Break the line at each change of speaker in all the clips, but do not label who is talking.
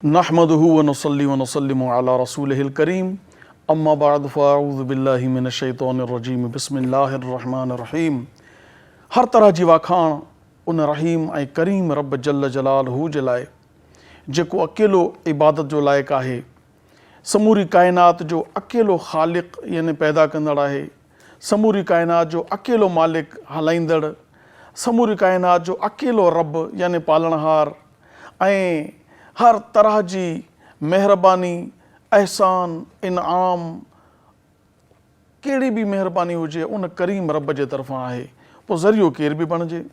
नहमदुहु व नुसल्ली व नुसल्लिमु अला रसूलिहिल करीम अम्मा बाद फ़अऊज़ु बिल्लाहि मिनश शैतानिर रजीम बिस्मिल्लाहिर रहमानिर रहीम। हर तरह जी वाखाण उन रहीम ऐं करीम रब जल्ल जलालहू जे लाइ जेको अकेलो इबादत जो लाइक़ु आहे, समूरी काइनात जो अकेलो ख़ालिक़ यानी पैदा कंदड़ आहे, समूरी काइनात जो अकेलो मालिक हलाईंदड़, समूरी काइनात जो अकेलो रब यानी पालणहार ऐं हर तरह जी महिरबानी, एहसान, इनाम, कहिड़ी बि महिरबानी हुजे उन करीम रब जे तरफ़ां आहे। पोइ ज़रियो केर बि बणिजे।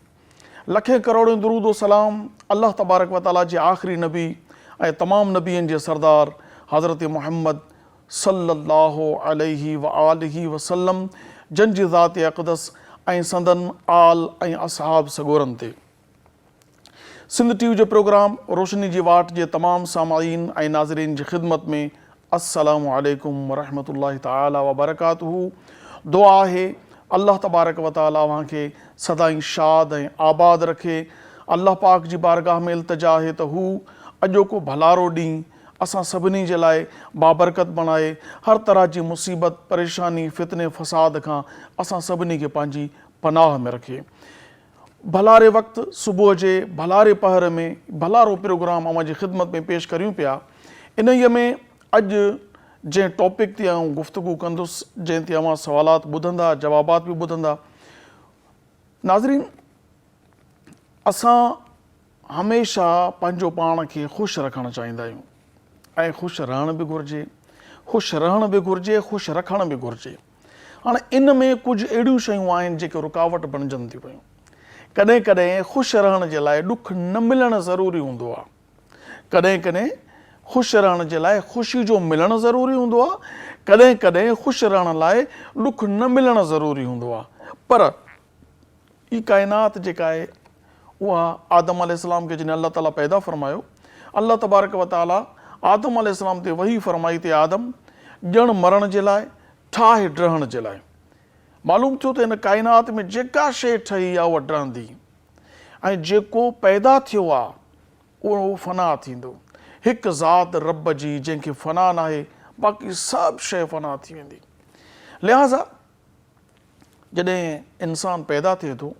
लखे करोड़ों दुरूद व सलाम अल्लाह तबारक व तआला जे आख़िरी नबी ऐं तमामु नबीअनि जे सरदार हज़रत मुहम्मद सल्लल्लाहु अलैहि व आलिहि वसल्लम जन जी ज़ात अक़दस ऐं संदन आल ऐं असहाब सगोरनि ते। सिंध टीवी जो प्रोग्राम रोशनी जी वाट जे तमामु सामाईन ऐं नाज़रीन जी ख़िदमत में अस्सलामु अलैकुम वरहमतुल्लाहि ताला व बरकातुहू। दुआ आहे अल्लाह तबारक व तआला अव्हांखे सदाईं शाद ऐं आबाद रखे। अल्लाह पाक जी बारगाह में इल्तिजा आहे त हू अॼोको भलारो ॾींहुं असां सभिनी जे लाइ बाबरकत बणाए, हर तरह जी मुसीबत, परेशानी, फितने, फ़साद खां असां सभिनी खे पंहिंजी पनाह में रखे। भलारे वक़्तु सुबुह जे भलारे पहर में भलारो प्रोग्राम अव्हां जी ख़िदमत में पेश करियूं पिया। इन्हीअ में अॼु जंहिं टॉपिक ते आऊं गुफ़्तगू कंदुसि, जंहिं ते अव्हां सवालात ॿुधंदा, जवाबात बि ॿुधंदा। नाज़रीन, असां हमेशह पंहिंजो पाण खे ख़ुशि रखणु चाहींदा आहियूं ऐं ख़ुशि रहण बि घुरिजे, ख़ुशि रहण बि घुरिजे, ख़ुशि रखण बि घुरिजे। हाणे इन में कुझु अहिड़ियूं शयूं आहिनि जेके रुकावट बणिजनि थियूं पयूं। कॾहिं कॾहिं ख़ुशि रहण जे लाइ ॾुखु न मिलणु ज़रूरी हूंदो आहे, कॾहिं कॾहिं ख़ुशि रहण जे लाइ ख़ुशी जो मिलणु ज़रूरी हूंदो आहे, कॾहिं कॾहिं ख़ुशि रहण लाइ ॾुखु न मिलणु ज़रूरी हूंदो आहे। पर ही काइनात जेका आहे उहा आदम अलैहिस्सलाम खे जॾहिं अल्लाह ताला पैदा फ़रमायो, अल्लाह तबारक व तआला आदम अलैहिस्सलाम ते वही फ़रमाई ते आदम ॼण मरण जे लाइ, ठाहे रहण जे लाइ। मालूम थियो त हिन काइनात में जेका शइ ठही आहे उहा रहंदी ऐं जेको पैदा थियो आहे उहो फ़ना थींदो। हिकु ज़ात रब जी जंहिंखे फ़ना न आहे, बाक़ी सभु शइ फ़ना थी वेंदी। लिहाज़ा जॾहिं इंसानु पैदा थिए थो,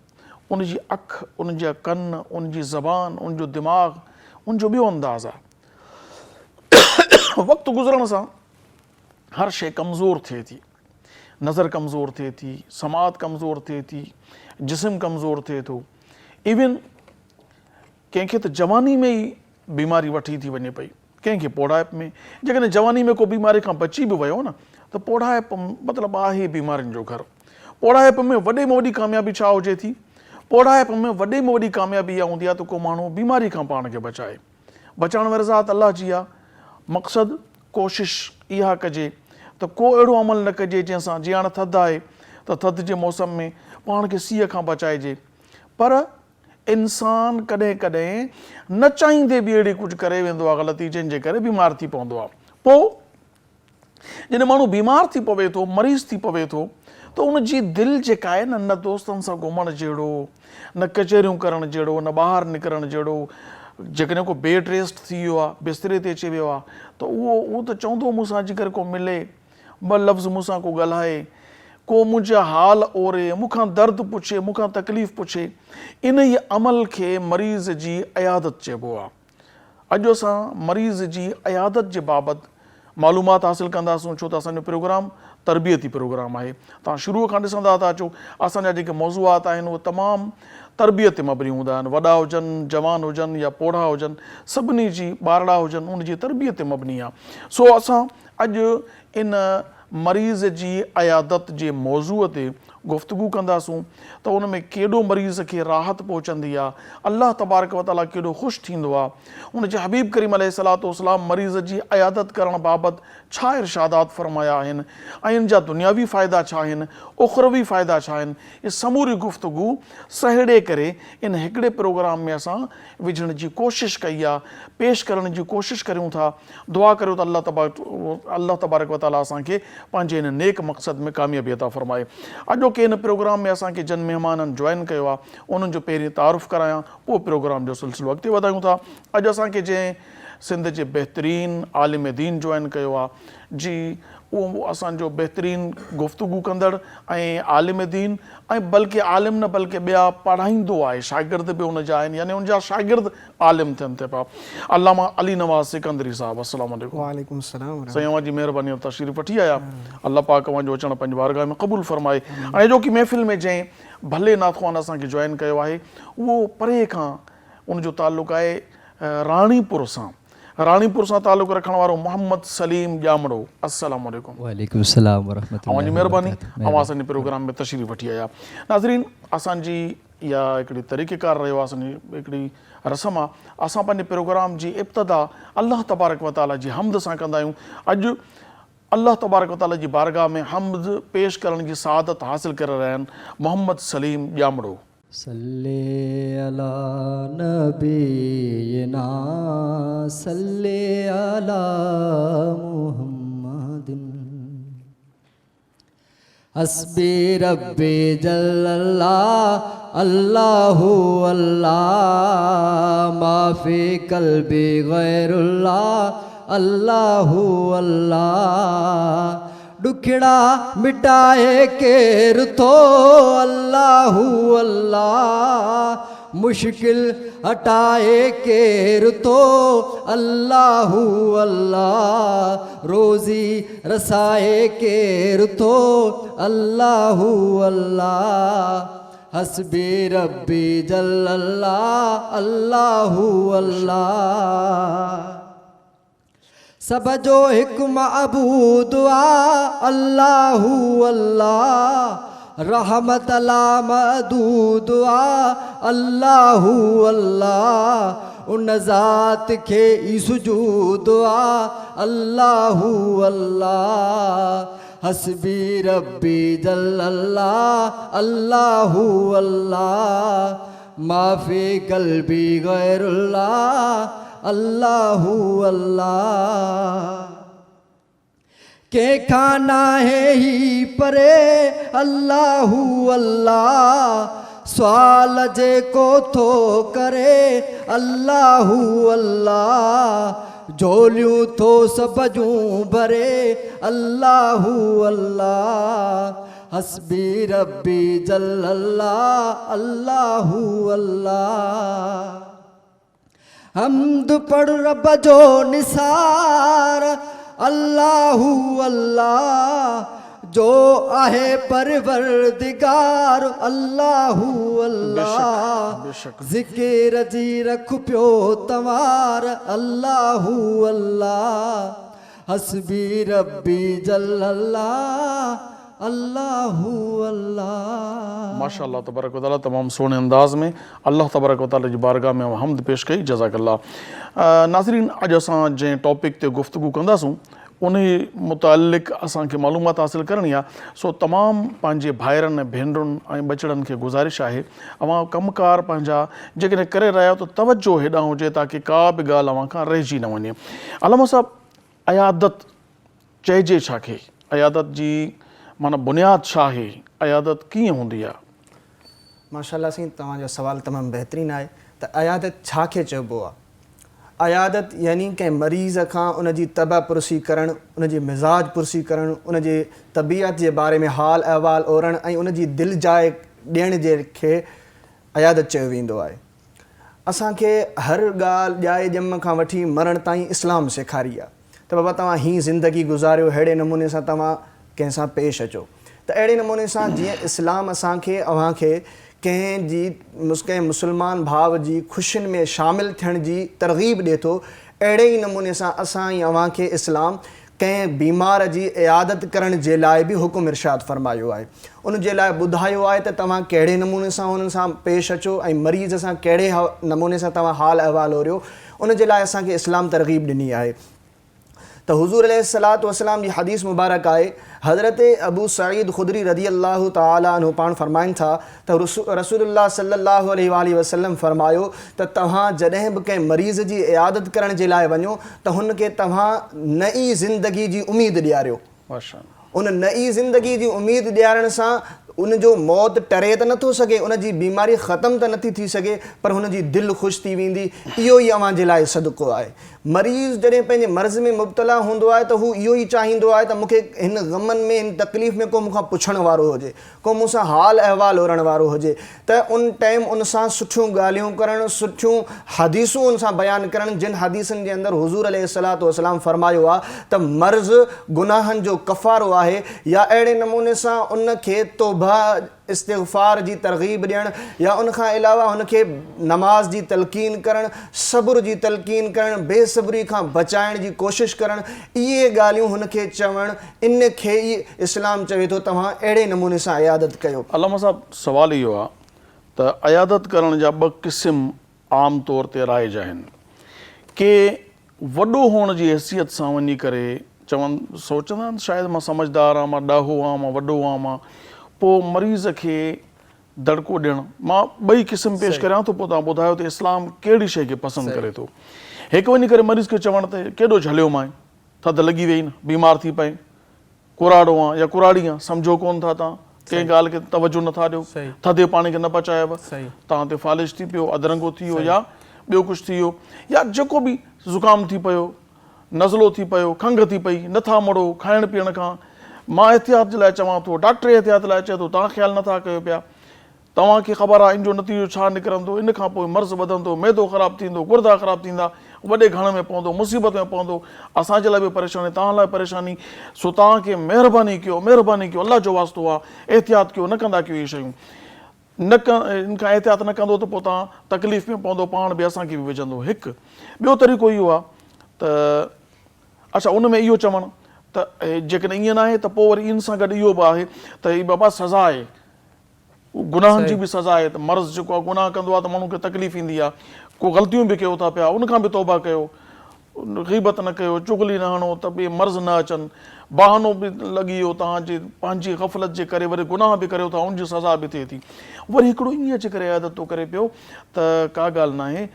उन जी अखि, उन जा कन, उन जी ज़बान, उन जो दिमाग़, उन जो ॿियो अंदाज़ आहे। वक़्तु गुज़रण सां हर शइ कमज़ोर थिए थी। नज़र कमज़ोर थिए थी, समात कमज़ोर थिए थी, जिस्म कमज़ोर थिए थो। इवन कंहिंखे त जवानी में ई बीमारी वठी थी वञे पई, कंहिंखे पौढ़ाइप में। जेकॾहिं जवानी में को बीमारी खां बची बि वियो न, त पौढ़ाइप मतिलबु आहे बीमारियुनि जो घरु। पौढ़ाइप में वॾे में वॾी कामयाबी छा हुजे थी? पौढ़ाइप में वॾे में वॾी कामयाबी इहा हूंदी आहे त को माण्हू बीमारी खां पाण खे बचाए। बचाइण वारी ज़ात अल्लाह जी आहे। मक़सदु कोशिशि इहा कजे त को अहिड़ो अमल न कजे जंहिंसां, जीअं हाणे थधि आहे त थधि जे मौसम में पाण खे सीउ खां बचाइजे। पर इंसानु कॾहिं कॾहिं न चाहींदे बि अहिड़ी कुझु करे वेंदो आहे ग़लती, जंहिंजे करे बीमार थी पवंदो आहे। पोइ जॾहिं माण्हू बीमार थी पवे थो, मरीज़ थी पवे थो, त उन जी दिलि जेका आहे न दोस्तनि सां घुमण जहिड़ो, न कचहरियूं करण जहिड़ो, न ॿाहिरि निकिरण जहिड़ो। जेकॾहिं को बेड रेस्ट थी वियो आहे, बिस्तरे ते अची वियो आहे, त उहो त चवंदो मूंसां अची करे को मिले, ॿ लफ़्ज़ मूंसां को ॻाल्हाए, को मुंहिंजा हाल ओरे, मूंखां दर्द पुछे, मूंखां तकलीफ़ पुछे। इन ई अमल खे मरीज़ जी अयादत चइबो आहे। अॼु असां मरीज़ जी अयादत जे बाबति मालूमात हासिलु कंदासीं, छो त असांजो प्रोग्राम तरबियती प्रोग्राम आहे। तव्हां शुरूअ खां ॾिसंदा था अचो, असांजा जेके मौज़ूआत आहिनि उहे तमामु तरबियत ते मबनी हूंदा आहिनि। वॾा हुजनि, जवान हुजनि या पोढ़ा हुजनि, सभिनी जी, ॿारड़ा हुजनि, उन जी तरबियत ते मबनी आहे। सो असां अॼु इन मरीज़ जी अयादत जे मौज़ूअ ते गुफ़्तगू कंदासूं त उन में केॾो मरीज़ खे राहत पहुचंदी आहे, अलाह तबारक व ताला केॾो ख़ुशि थींदो आहे। उन जे हबीब करीम अलैहिस्सलाम मरीज़ जी अयादत करण बाबति छा इरशादात फ़रमाया आहिनि ऐं इन जा दुनियावी फ़ाइदा छा आहिनि, उखरवी फ़ाइदा छा आहिनि, इहा समूरी गुफ़्तगू सहेड़े करे इन हिकिड़े प्रोग्राम में असां विझण जी कोशिशि कई आहे, पेश करण जी कोशिशि करियूं था। दुआ करियो त अल्लाह तबारक व ताला असांखे पंहिंजे इन नेक मक़सद में कामयाबी अता फ़रमाए। अॼोके इन प्रोग्राम में असांखे जिन महिमाननि जॉइन कयो आहे उन्हनि जो पहिरीं तारुफ़ करायां, पोइ प्रोग्राम जो सिलसिलो अॻिते वधायूं था। अॼु असांखे जंहिं सिंध जे बहितरीन आलिम दीन जॉइन कयो आहे जी, उहो असांजो बहितरीन गुफ़्तगू कंदड़ ऐं आलिम दीन ऐं बल्कि आलिम न बल्कि ॿिया पढ़ाईंदो आहे, शागिर्द बि उनजा आहिनि, यानी उनजा शागिर्द आलिम थियनि था पिया। अल्लामा अली नवाज़ सिकंदरी साहिबु, अस्सलामु अलैकुम।
वालेकुम सलाम।
साईं अवां जी महिरबानी और तशरीफ़ वठी आया। अल्लाह पाक अवां जो अचणु पंहिंजी बारगाह में क़बूल फरमाए। ऐं जो की महफ़िल में जंहिं भले नाथवान असांखे जॉइन कयो आहे उहो परे खां उनजो ताल्लुक़ु आहे राणीपुर सां। राणीपुर सां ताल्लुक़ु रखण वारो मोहम्मद सलीम ॼामड़ो, अस्सलामु अलैकुम।
वालेकुम सलाम व रहमतुल्लाहि
अवां जी महिरबानी,
व बरकातहू।
अवां असांजे प्रोग्राम में तशरीफ़ वठी आया। नाज़रीन, असांजी इहा हिकिड़ी तरीक़ेकार रहियो आहे, असांजी हिकिड़ी रस्म आहे, असां पंहिंजे प्रोग्राम जी इब्तिदा अल्लाह तबारक व ताला जी हमद सां कंदा आहियूं। अॼु अल्लाह तबारक व ताला जी बारगाह में हमद पेश करण जी सआदत हासिल करे रहिया आहिनि मोहम्मद सलीम ॼामड़ो।
सल्ले अला नबीना सल्ले अला मुहम्मदिन हस्बी रब्बी जल्लल्लाह अल्लाहु अल्लाह माफी कल्बी गैरुल्लाह अल्लाहु अल्लाह दुखड़ा मिटाए केर थो अल्लाहु अल्लाह मुश्किल हटाए केर थो अल्लाहु अल्लाह रोज़ी रसाए केर थो अल्लाहु अल्लाह हस्बी रब्बी जल्लल्लाह अल्लाहु अल्लाह सब जो हिकु मअबूद आ अल्लाहु अल्लाह रहमत अला मदूद आ अल्लाहु अल्लाह उन ज़ात खे ई सुजूद आ अल्लाहु अल्लाह हस्बी रब्बी जल्लल्लाह अल्लाहु अल्लाह माफी कल्बी गैरुल्लाह अल्लाहु अल्लाह के खाना है ही परे अल्लाहु अल्लाह सवाल जे को थो करे अल्लाहु अल्लाह झोलियूं थो सब जूं भरे अल्लाहु अल्लाह हस्बी रब्बी जल्लल्लाह अल्लाहु अल्लाह हमद पढ़ रब जो निसार अल्लाहु अल्लाह जो आहे परवरदिगार अल्लाहु अल्लाह ज़िक्र जी रख पियो तवार अल्लाहु अल्लाह हस्बी रब्बी जल्लल्लाह अल्लाहु अल्लाह।
माशाअल्लाह तबारक व तआला तमामु सुहिणे अंदाज़ में अल्लाह तबारक व तआला जी बारगाह में हमद पेश कई, जज़ाकल्लाह। नाज़रीन, अॼु असां जंहिं टॉपिक ते गुफ़्तगू कंदासूं उन मुतालिक़ असांखे मालूमात हासिल करणी आहे, सो तमामु पंहिंजे भाइरनि ऐं भेनरुनि ऐं ॿचड़नि खे गुज़ारिश आहे अवां कमकार पंहिंजा जेकॾहिं करे रहिया तो तवजो हेॾां हुजे ताकी का बि ॻाल्हि अवां खां रहिजी न वञे। अलामा साहब, अयादत चइजे छा खे, अयादत जी माना बुनियाद छा आहे, अयादत कीअं हूंदी आहे?
माशाअल्लाह साईं, तव्हांजो सुवालु तमामु बहितरीनु आहे त अयादत छा खे चइबो आहे। अयादत यानी कंहिं मरीज़ खां उन जी तबा पुरसी करणु, उन जी मिज़ाज पुरसी करणु, उन जे तबियत जे बारे में हाल अहवाल ओरणु ऐं उन जी दिलि जाइ ॾियण जे खे अयादत चयो वेंदो आहे। असांखे हर ॻाल्हि जाइ ॼम खां वठी मरण ताईं इस्लाम सेखारी आहे त बाबा तव्हां हीअं ज़िंदगी गुज़ारियो, अहिड़े नमूने सां तव्हां कंहिंसां पेश अचो। त अहिड़े नमूने सां जीअं इस्लाम असांखे अव्हांखे कंहिं मुस्लमान भाउ जी ख़ुशियुनि में शामिलु थियण जी तरग़ीब ॾिए थो, अहिड़े ई नमूने सां असां ई अव्हांखे इस्लाम कंहिं बीमार जी इयादत करण जे लाइ बि हुकुम इरशाद फ़रमायो आहे। उन जे लाइ ॿुधायो आहे त तव्हां कहिड़े नमूने सां हुननि सां पेश अचो ऐं मरीज़ सां कहिड़े नमूने सां तव्हां हाल अहिवाल ओरियो। उन जे लाइ असांखे इस्लाम तरग़ीब ॾिनी आहे। त हुज़ूर अलैहिस्सलातु वस्सलाम जी हदीस मुबारक आहे, हज़रत अबू सईद ख़ुदरी रज़ी अल्लाह तआला अन्हु पाण फरमाइनि था त रसूलुल्लाह सल्लल्लाहु अलैहि वसल्लम फरमायो त तव्हां जॾहिं बि कंहिं मरीज़ जी इयादत करण जे लाइ वञो त हुनखे तव्हां नई ज़िंदगी जी उमेदु ॾियारियो। उन नई ज़िंदगी जी उमेदु ॾियारण सां उन जो मौत टरे त नथो सघे, उन जी बीमारी ख़तमु त नथी थी सघे, पर हुन जी दिलि ख़ुशि थी वेंदी। इहो ई अव्हां जे लाइ सदको आहे। मरीज़ जॾहिं पंहिंजे मर्ज़ में मुब्तला हूंदो आहे त हू इहो ई चाहींदो आहे त मूंखे हिन ग़मनि में हिन तकलीफ़ में को मूंखां पुछण वारो हुजे, को मूंसां हाल अहिवाल ओरण वारो हुजे। त उन टाइम उन सां सुठियूं ॻाल्हियूं करणु, सुठियूं हदीसूं उन सां बयानु करणु, जिन हदीसनि जे अंदरि हुज़ूर अलैहिस्सलातु वस्सलाम फरमायो आहे त मर्ज़ गुनाहनि जो कफ़ारो आहे, या अहिड़े नमूने सां उन खे तौबा इस्तिग़फ़ार जी तरग़ीब ॾियणु, या उन खां अलावा हुनखे नमाज़ जी तलक़ीन करणु, सब्र जी तलक़ीन करणु, बेसब्री खां बचाइण जी कोशिशि करणु, इहे ॻाल्हियूं हुनखे चवणु, इन खे ई इस्लाम चवे थो तव्हां अहिड़े नमूने सां इयादत कयो।
अल्लामा साहब, सुवालु इहो आहे त इयादत करण जा ॿ क़िस्म आम तौर ते राइज आहिनि। के वॾो हुअण जी हैसियत सां वञी करे चवनि, सोचंदा आहिनि शायदि मां सम्झदार आहियां, मां ॾाहो आहियां, मां वॾो आहियां, पोइ मरीज़ खे दड़को ॾियणु। मां ॿई क़िस्म पेश करियां थो, पोइ तव्हां ॿुधायो त इस्लाम कहिड़ी शइ खे पसंदि करे थो। हिकु वञी करे मरीज़ खे चवणु त केॾो झलियो मां, थधि लॻी वई न, बीमार थी पए, कुराड़ो आहे या कुराड़ी आहे, सम्झो कोन था तव्हां, कंहिं ॻाल्हि खे तवजो नथा ॾियो, थधे पाणी खे न पचायव, तव्हां ते फालिश थी पियो, अदरंगो थी वियो, या ॿियो कुझु थी वियो, या जेको बि ज़ुकाम थी पियो, नज़लो थी पियो, खंघि थी पई, नथा मरो खाइण पीअण खां। मां एहतियात जे लाइ चवां थो, डॉक्टर एहतियात लाइ चए थो, तव्हां ख़्यालु नथा कयो पिया, तव्हांखे ख़बर आहे इन जो नतीजो छा निकिरंदो, इन खां पोइ मर्ज़ वधंदो, मैदो ख़राबु थींदो, गुर्दा ख़राबु थींदा, वॾे घण में पवंदो, मुसीबत में पवंदो, असांजे लाइ बि परेशानी, तव्हां लाइ परेशानी। सो तव्हांखे महिरबानी कयो, महिरबानी कयो, अलाह जो वास्तो आहे, एहतियात कयो, न कंदा कयो इहे शयूं। इन खां एहतियात न कंदो त पोइ तव्हां तकलीफ़ में पवंदो, पाण बि असांखे बि विझंदो। हिकु ॿियो तरीक़ो इहो आहे त अच्छा, उन में इहो चवणु त जेकॾहिं ईअं न आहे त पोइ वरी इन सां गॾु इहो बि आहे त हीअ बाबा सज़ा आहे, गुनाहनि जी बि सज़ा आहे। त मर्ज़ जेको आहे गुनाह कंदो आहे त माण्हू खे तकलीफ़ ईंदी आहे, को ग़लतियूं बि कयो था पिया, उनखां बि तौबा कयो, ग़ीबत न कयो, चुगली न हणो त ॿिए मर्ज़ न अचनि, बहानो बि लॻी वियो तव्हांजे पंहिंजी ग़फ़लत जे करे, वरी गुनाह बि करियो था, उनजी सज़ा बि थिए थी। वरी हिकिड़ो ईअं अची करे इयादत थो करे पियो त का ॻाल्हि न आहे,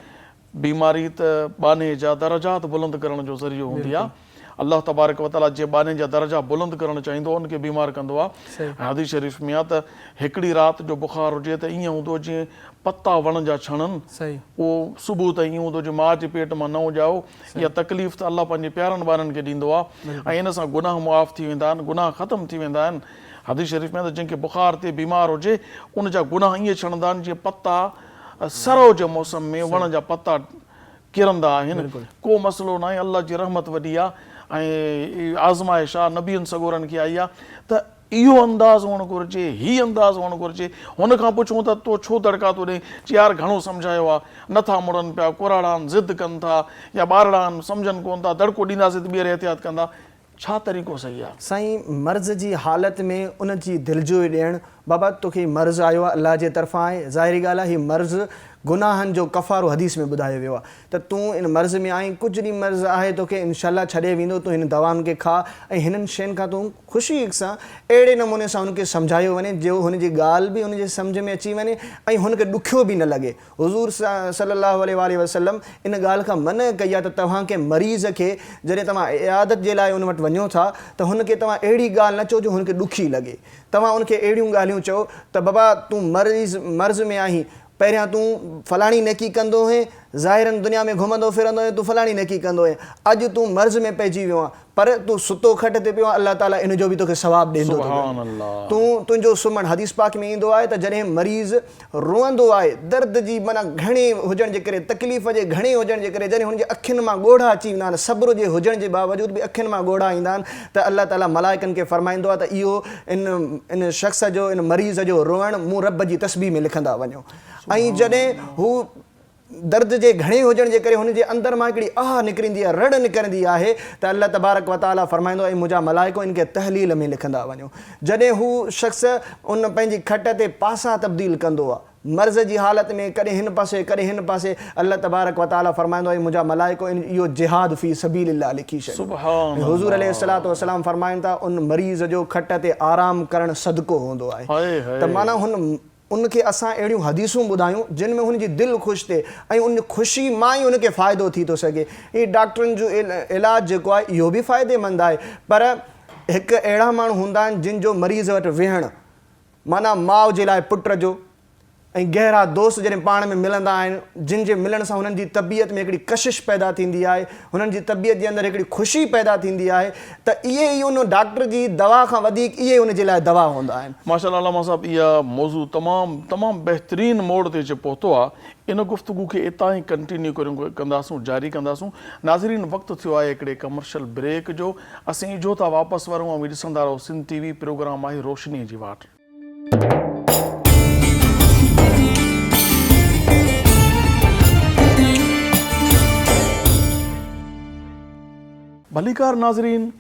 बीमारी त बाने जा दरजात बुलंद करण जो ज़रियो हूंदी आहे। अल्लाह तबारक व तआला जे बाने जा दर्जा बुलंद करणु चाहींदो, उनखे बीमार कंदो आहे। हदीस शरीफ़ में आहे त हिकिड़ी राति जो बुखार हुजे त ईअं हूंदो जीअं पता वण जा छणनि, उहो सुबुह ताईं ईअं हूंदो जीअं माउ जे पेट मां न हुजाओ। इहा तकलीफ़ त अल्लाह पंहिंजे प्यारनि ॿारनि खे ॾींदो आहे, ऐं इन सां गुनाह मुआफ़ थी वेंदा आहिनि, गुनाह ख़तमु थी वेंदा आहिनि। हदीस शरीफ़ में त जंहिंखे बुखार ते बीमार हुजे, उन जा गुनाह ईअं छणंदा आहिनि जीअं पता सरउ जे मौसम में वण जा पता किरंदा आहिनि। को मसइलो न आहे, अल्लाह जी रहमत वॾी आहे, ऐं आज़माइश आहे, नबियनि सगोरनि खे आई आहे। त इहो अंदाज़ हुअणु घुरिजे, हीउ अंदाज़ हुअणु घुरिजे। हुन खां पुछूं त तो छो दड़का थो ॾे, चई यार घणो सम्झायो आहे, नथा मुड़नि पिया, कुराड़ा आहिनि, ज़िद कनि था, या ॿारड़ा आहिनि, सम्झनि कोन था, दड़को ॾींदासीं त ॿीहर एहतियात कंदा। छा तरीक़ो सही आहे?
साईं, मर्ज़ जी हालत में उन जी दिलजोई ॾियणु, बाबा तोखे मर्ज़ आयो आहे, अलाह जे तरफ़ां आहे, ज़ाहिरी ॻाल्हि आहे, हीउ मर्ज़ गुनाहनि जो कफ़ारो हदीस में ॿुधायो वियो आहे त तूं इन मर्ज़ में आहीं, कुझु ॾींहुं मर्ज़ आहे, तोखे इनशाला छॾे वेंदो, तूं हिन दवाउनि खे खा, ऐं हिननि शयुनि खां तूं ख़ुशी सां अहिड़े नमूने सां हुनखे सम्झायो वञे जो हुनजी ॻाल्हि बि हुनजे सम्झ में अची वञे, ऐं हुनखे ॾुखियो बि न लॻे। हुज़ूर सल्लल्लाहु अलैहि वसल्लम इन ॻाल्हि खां मना कई आहे त तव्हांखे मरीज़ खे जॾहिं तव्हां इयादत जे लाइ उन वटि वञो था त हुनखे तव्हां अहिड़ी ॻाल्हि न चओ जो हुनखे ॾुखी लॻे। तव्हां उनखे अहिड़ियूं ॻाल्हियूं चओ त बाबा तूं मर्ज़ में आहीं, पहिरियां तूं फलाणी नेकी कंदो हुएं, ज़ाहिरनि दुनिया में घुमंदो फिरंदो हुएं, तूं फलाणी नेकी कंदो हुएं, अॼु तूं मर्ज़ में पइजी वियो आहे, पर तूं सुतो खट ते पियो आहे, अल्लाह ताला इन जो बि तोखे सवाबु ॾींदो। तुंहिंजो सुम्हणु हदीस पाक में ईंदो आहे त जॾहिं मरीज़ रोअंदो आहे, दर्द जी माना घणे हुजण जे करे, तकलीफ़ जे घणे हुजण जे करे, जॾहिं हुनजे अखियुनि मां ॻोढ़ा अची वेंदा आहिनि, सब्र जे हुजण जे बावजूदि बि अखियुनि मां ॻोढ़ा ईंदा आहिनि, त अल्लाह ताला मलाइकनि खे फरमाईंदो आहे त इहो इन शख़्स जो, इन मरीज़ जो रोअणु मूं रब जी तस्बीह में लिखंदा वञो। ऐं जॾहिं हू दर्द जे घणे हुजण जे करे हुन जे अंदरि मां हिकिड़ी आह निकिरंदी आहे, रड़ निकिरंदी आहे, त अल्लाह तबारक व ताला फरमाईंदो आहे मुंहिंजा मलाइको इनखे तहलील में लिखंदा वञो। जॾहिं हू शख़्स उन पंहिंजी खट ते पासा तब्दील कंदो आहे मर्ज़ जी हालति में, कॾहिं हिन पासे कॾहिं हिन पासे, अल्लाह तबारक व ताला फरमाईंदो आहे मुंहिंजा मलाइको इहो जिहाद फ़ी सबीलिल्लाह लिखी छॾियो।
सुभान अल्लाह।
हुज़ूर अलैहिस्सलातु वस्सलाम फरमाइनि था उन मरीज़ जो खट ते आराम करणु सदको हूंदो आहे।
हाय हाय।
त माना उनखे असां अहिड़ियूं हदीसूं ॿुधायूं जिन में हुनजी दिलि ख़ुशि थिए ऐं उन ख़ुशी मां ई उनखे फ़ाइदो थी थो सघे। हीअ डॉक्टरनि जो इलाजु जेको आहे इहो बि फ़ाइदेमंद आहे, पर हिकु अहिड़ा माण्हू हूंदा आहिनि जिन जो मरीज़ वटि वेहणु माना माउ जे लाइ पुट जो, ऐं गहरा दोस्त जॾहिं पाण में मिलंदा आहिनि, जिन जे मिलण सां हुननि जी तबियत में हिकिड़ी कशिश पैदा थींदी आहे, हुननि जी तबियत जे अंदरि हिकिड़ी ख़ुशी पैदा थींदी आहे, त इहे ई उन डॉक्टर जी दवा खां वधीक इहे उन जे लाइ दवा हूंदा आहिनि।
माशाअल्लाह अल्लामा साहब, इहा मौज़ू तमामु बहितरीन मोड़ ते अची पहुतो आहे। इन गुफ़्तगू खे इतां ई कंटिन्यू कंदासूं, जारी कंदासूं। नाज़रीन, वक़्तु थियो आहे हिकिड़े कमर्शियल ब्रेक जो। असीं इजो था वापसि वरूं ऐं ॾिसंदा रहो सिंध TV प्रोग्राम आहे रोशनी जी वाट। भलीकार नाज़रीन,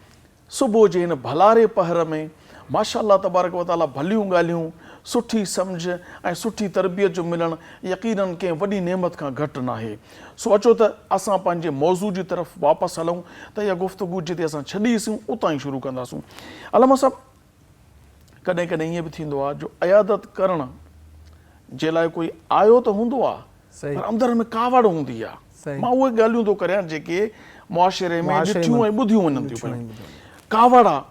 सुबुह जे हिन भलारे पहर में माशाअल्लाह तबारक व ताला भलियूं ॻाल्हियूं, सुठी सम्झ ऐं सुठी तरबियत जो मिलणु यकीनन कंहिं वॾी नेमत खां घटि नाहे। सो अचो त असां पंहिंजे मौज़ू जी तरफ़ वापसि हलूं त इहा गुफ़्तगू जिते असां छॾीसीं उतां ई शुरू कंदासूं। अल्लामा साहब, कॾहिं कॾहिं ईअं बि थींदो आहे जो अयादत करण जे लाइ कोई आयो त हूंदो आहे, पर अंदरि में कावड़ हूंदी आहे। मां उहे ॻाल्हियूं थो करियां जेके मुआशिरे में ॾिठियूं ऐं ॿुधियूं वञनि थियूं पियूं। कावड़ आहे,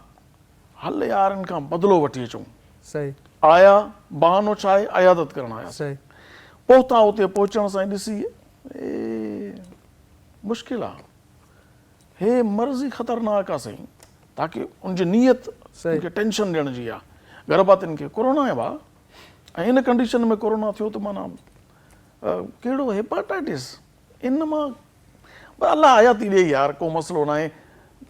हल यार हिन खां बदिलो वठी अचूं। आया बहानो छा आहे, अयादत करणु आया। पहुता, उते पहुचण सां ॾिसी मुश्किल आहे, हे मर्ज़ ई ख़तरनाक आहे साईं, ताकी उनजी नीयत उनखे टेंशन ॾियण जी आहे। गर्भातियुनि खे कोरोना आहे भाउ, ऐं इन कंडीशन में कोरोना थियो त माना कहिड़ो हेपाटाइटिस, इन मां अल्लाह हयाती ॾे यार, को मसइलो न आहे,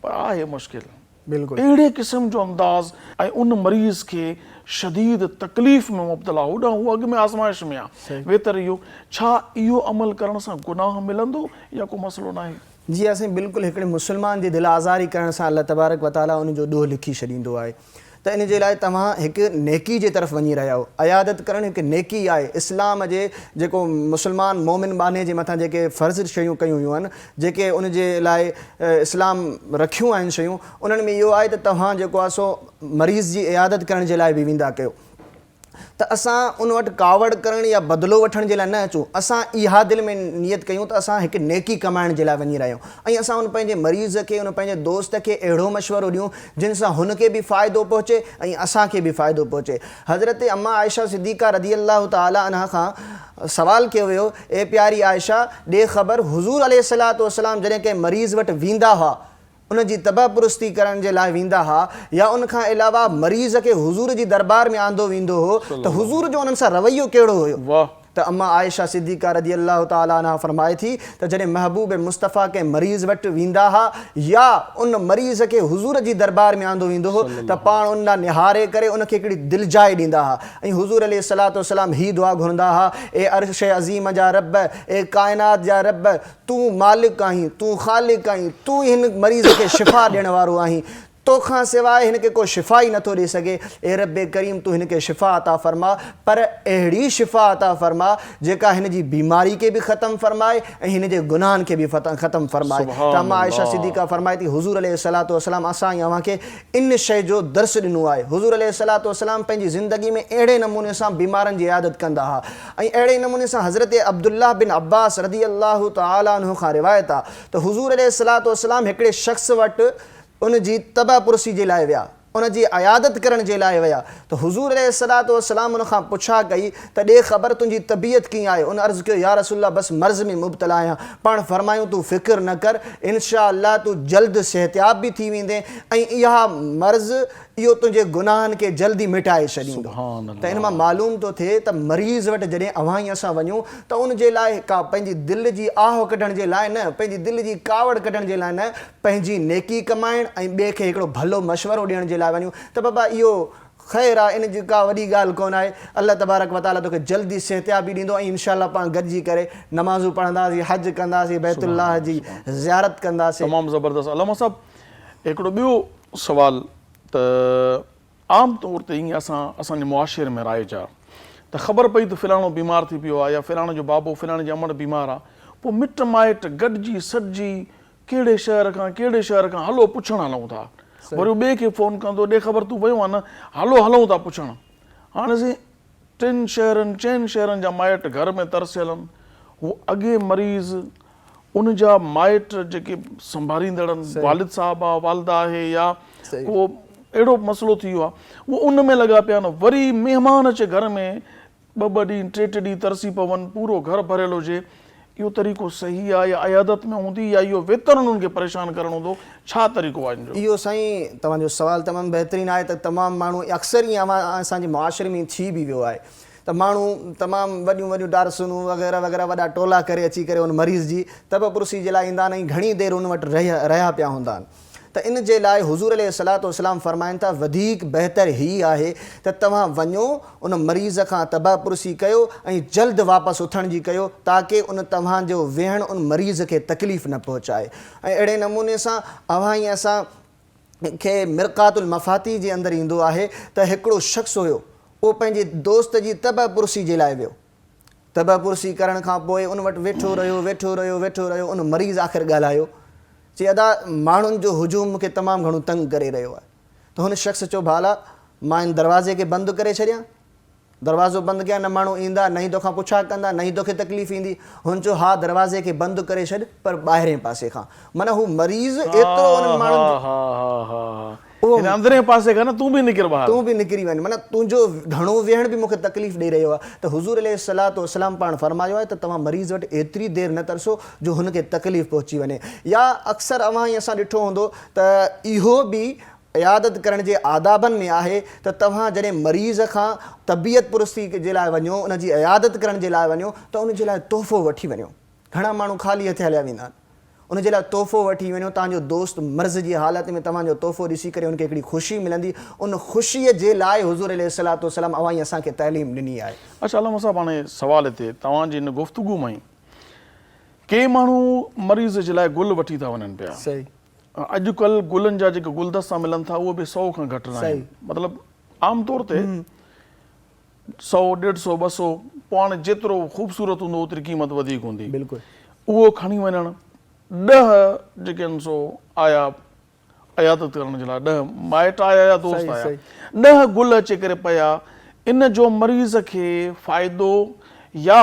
पर आहे मुश्किल।
बिल्कुलु
अहिड़े क़िस्म जो अंदाज़ ऐं उन मरीज़ खे शदीद तकलीफ़ में मुब्तला, होॾां हू अॻु में आज़माइश में आहे। वेतर इहो छा इहो अमल करण सां गुनाह मिलंदो या को मसइलो न आहे?
जी असां बिल्कुलु हिकिड़े मुस्लमान जी दिलि आज़ारी करण सां अल्लाह तबारक व ताला उनजो ॾोह लिखी छॾींदो आहे। त इन जे लाइ तव्हां हिकु नेकी जे तरफ़ वञी रहिया हो। अयादत करणु हिकु नेकी आहे। इस्लाम जे जेको मुस्लमान मोमिन बाने जे मथां जेके फ़र्ज़ शयूं कयूं हुयूं आहिनि, जेके उन जे लाइ इस्लाम रखियूं आहिनि शयूं, उन्हनि में इहो आहे त तव्हां जेको आहे सो मरीज़ जी इयादत करण जे लाइ बि वेंदा कयो। त असां उन वटि कावड़ करण या बदिलो वठण जे लाइ न अचूं। असां इहा दिलि में नियत कयूं त असां हिकु नेकी कमाइण जे लाइ वञी रहिया आहियूं, ऐं असां उन पंहिंजे मरीज़ खे, उन पंहिंजे दोस्त खे अहिड़ो मशवरो ॾियूं जिन सां हुनखे बि फ़ाइदो पहुचे ऐं असांखे बि फ़ाइदो पहुचे। हज़रत अम्मा आयशा सिद्दीक़ा रज़ी अल्लाह ताला अन्हा खां सवाल कयो वियो, ए प्यारी आयशा ॾे ख़बर, हुज़ूर अलैहिस्सलातु वस्सलाम जॾहिं कंहिं मरीज़ वटि वेंदा हुआ, उन जी तबापुरस्ती करण जे लाइ वेंदा हुआ, या उन खां अलावा मरीज़ खे हुज़ूर जी दरबार में आंदो वेंदो हो, त हुज़ूर जो उन्हनि सां रवैयो कहिड़ो हुयो? त अम्मा आयशा सिद्दीक़ा रज़ी अल्लाह ताला अन्हा फरमाए थी त जॾहिं महबूब मुस्तफ़ा कंहिं मरीज़ वटि वेंदा हुआ या उन मरीज़ खे हुज़ूर जी दरबार में आंदो वेंदो हो, त पाण उन ॾांहुं निहारे करे उनखे हिकिड़ी दिलजाए ॾींदा हुआ, ऐं हुज़ूर अलैहिस्सलातु वस्सलाम ही दुआ घुरंदा हुआ, ए अर्श अज़ीम जा रब, ए काइनात जा रब, तूं मालिक आहीं, तूं ख़ालिक आहीं, तूं हिन मरीज़ खे शिफ़ा ॾियण वारो आहीं, तोखां सवाइ हिनखे को शिफ़ा ई नथो ॾेई सघे। ए रब करीम तूं हिनखे शिफ़ा अता फ़रमा, पर अहिड़ी शिफ़ा अता फ़रमा जेका हिन जी बीमारी खे बि ख़तमु फ़रमाए ऐं हिन जे गुनाहनि खे बि ख़तमु फ़रमाए। त अम्मा आयशा सिद्दीक़ा फ़रमाए थी, हुज़ूर अलैहिस्सलातु वस्सलाम असां अव्हांखे इन शइ जो दर्स ॾिनो आहे। हुज़ूर अलैहिस्सलातु वस्सलाम पंहिंजी ज़िंदगी में अहिड़े नमूने सां बीमारनि जी इयादत कंदा हुआ, ऐं अहिड़े नमूने सां हज़रत अब्दुल्लाह बिन अब्बास रज़ी अल्लाह ताला अन्हु खां रिवायत आहे त हुज़ूर अलैहिस्सलातु वस्सलाम हिकिड़े शख़्स वटि उन जी तबापुरसी जे लाइ विया, उन जी अयादत करण जे लाइ विया, त हुज़ूर अलैहिस्सलातु वस्सलाम उन खां पुछा कई त ॾे ख़बर तुंहिंजी तबियत कीअं आहे? उन अर्ज़ु कयो, या रसूल अल्लाह बसि मर्ज़ में मुब्तला आहियां। पाण फरमायूं तूं फ़िक्र न कर, इनशा अल्लाह तूं जल्द सिहतयाब बि थी वेंदे, ऐं इहा मर्ज़ इहो तुंहिंजे गुनाहनि खे जल्दी मिटाए छॾींदो। त इन मां मालूम थो थिए त मरीज़ वटि जॾहिं अव्हां ई असां वञूं त उन जे लाइ का पंहिंजी दिलि जी आह कढण जे लाइ न, पंहिंजी दिलि जी कावड़ कढण जे लाइ न, पंहिंजी नेकी कमाइण ऐं ॿिए खे हिकिड़ो भलो मशवरो ॾियण जे लाइ वञूं त बाबा इहो ख़ैर आहे, इन जी का वॾी ॻाल्हि कोन आहे। अल्लाह तबारक व ताला तोखे जल्दी सिहतियाबी ॾींदो ऐं इंशाअल्लाह पाण गॾिजी करे नमाज़ूं पढ़ंदासीं, हज कंदासीं, बैतुल्लाह जी ज़ियारत कंदासीं।
तमामु ज़बरदस्त। अलामा साहब, हिकिड़ो ॿियो सुवाल, त आम तौर ते ईअं असांजे मुआशिरे में राइज आहे त ख़बर पई त फ़लाणो बीमार थी पियो आहे या फ़लाणे जो बाबो फ़लाणे जे अमड़ बीमार आहे, पोइ मिट माइट गॾिजी सॾिजी कहिड़े शहर खां हलो पुछणु हलूं था, वरी ॿिए खे फ़ोन कंदो, ॾे ख़बर तूं वियो आहे न, हलूं था पुछणु। हाणे असीं 4 शहरनि जा माइट घर में तरसियल आहिनि, उहो अॻे मरीज़ उन जा माइट जेके संभालींदड़ आहिनि, वालिद साहब आहे, वालिदा आहे, या को अहिड़ो मसइलो थी वियो आहे, उहो उन में लॻा पिया आहिनि। वरी महिमान अचे घर में, 2 ॾींहं 3 ॾींहं तरसी पवनि, पूरो घर भरियल हुजे, इहो तरीक़ो सही आहे या अयादत में हूंदी, या इहो वेतन उन्हनि खे परेशान करणो हूंदो, छा तरीक़ो आहे हिन जो?
इहो साईं तव्हांजो सुवालु तमामु बहितरीनु आहे। त तमामु माण्हू अक्सर ईअं असांजे मुआशिरे में थी बि वियो आहे त माण्हू तमामु वॾियूं डारसूनूं वग़ैरह वग़ैरह वॾा टोला करे अची करे उन मरीज़ जी तबपुरसी जे लाइ ईंदा आहिनि ऐं घणी देरि उन वटि रहिया पिया हूंदा आहिनि। त इन जे लाइ हुज़ूर अलैहिस्सलातु वस्सलाम फरमाइनि था, वधीक बहितर हीअ आहे त तव्हां वञो, उन मरीज़ खां तबपुरसी कयो ऐं जल्द वापसि उथण जी कयो, ताकी उन तव्हांजो वेहणु उन मरीज़ खे तकलीफ़ न पहुचाए। ऐं अहिड़े नमूने सां असां खे मिरक़ातुल मफ़ाती जे अंदरि ईंदो आहे त हिकिड़ो शख़्स हुयो, उहो पंहिंजे दोस्त जी तबपुरसी जे लाइ वियो। तबपुरसी करण खां पोइ उन वटि वेठो रहियो, उन मरीज़ आख़िर ॻाल्हायो, चई अदा माण्हुनि जो हुजूम मूंखे तमामु घणो तंग करे रहियो आहे। त हुन शख़्स चयो, भाला मां हिन दरवाज़े खे बंदि करे छॾियां? दरवाज़ो बंदि कयां, न माण्हू ईंदा, न ई तोखां पुछा कंदा, न ई तोखे तकलीफ़ ईंदी। हुन चयो, हा दरवाज़े खे बंदि करे छॾ, पर ॿाहिरें पासे खां। माना हू मरीज़ एतिरो उन्हनि माण्हुनि
अंदरे पासे खां न तूं बि
निकिरी वञ, माना तुंहिंजो घणो वेहण बि मूंखे तकलीफ़ ॾेई रहियो आहे। त हुज़ूर अलैहिस्सलातु वस्सलाम पाण फरमायो आहे त तव्हां मरीज़ वटि एतिरी देरि न तरसो जो हुनखे तकलीफ़ पहुची वञे। या अक्सर असां ॾिठो हूंदो त इहो बि इयादत करण जे आदाबनि में आहे त तव्हां जॾहिं मरीज़ खां तबियत पुरसी जे लाइ वञो, उन जी इयादत करण जे लाइ वञो, त उन जे लाइ तोहफ़ो वठी वञो। घणा माण्हू ख़ाली हथे हलिया वेंदा आहिनि, उन जे लाइ तोहफ़ो वठी वञो। तव्हांजो दोस्त मर्ज़ जी हालत में तव्हांजो तोहफ़ो ॾिसी करे उनखे हिकिड़ी ख़ुशी मिलंदी, उन ख़ुशीअ जे लाइ हुज़ूर अलैहिस्सलातु वस्सलाम असांखे तइलीम ॾिनी आहे।
अच्छा अलामा साहब, हाणे सवाल हिते तव्हांजी हिन गुफ़्तगू में के माण्हू मरीज़ जे लाइ गुल वठी था वञनि पिया।
सही।
अॼुकल्ह गुलनि जा जेके गुलदस्ता मिलनि था उहे बि 100 खां घटि न आहिनि। मतिलबु आम तौर ते 100, 150, 200, पाण जेतिरो ख़ूबसूरत हूंदो ओतिरी क़ीमत वधीक हूंदी।
बिल्कुलु।
उहो खणी वञणु, 10 जेके आहिनि सो आया अयादत करण जे लाइ, 10 माइट आया या दोस्त आया, 10 गुल अची करे पिया, इन जो मरीज़ खे फ़ाइदो या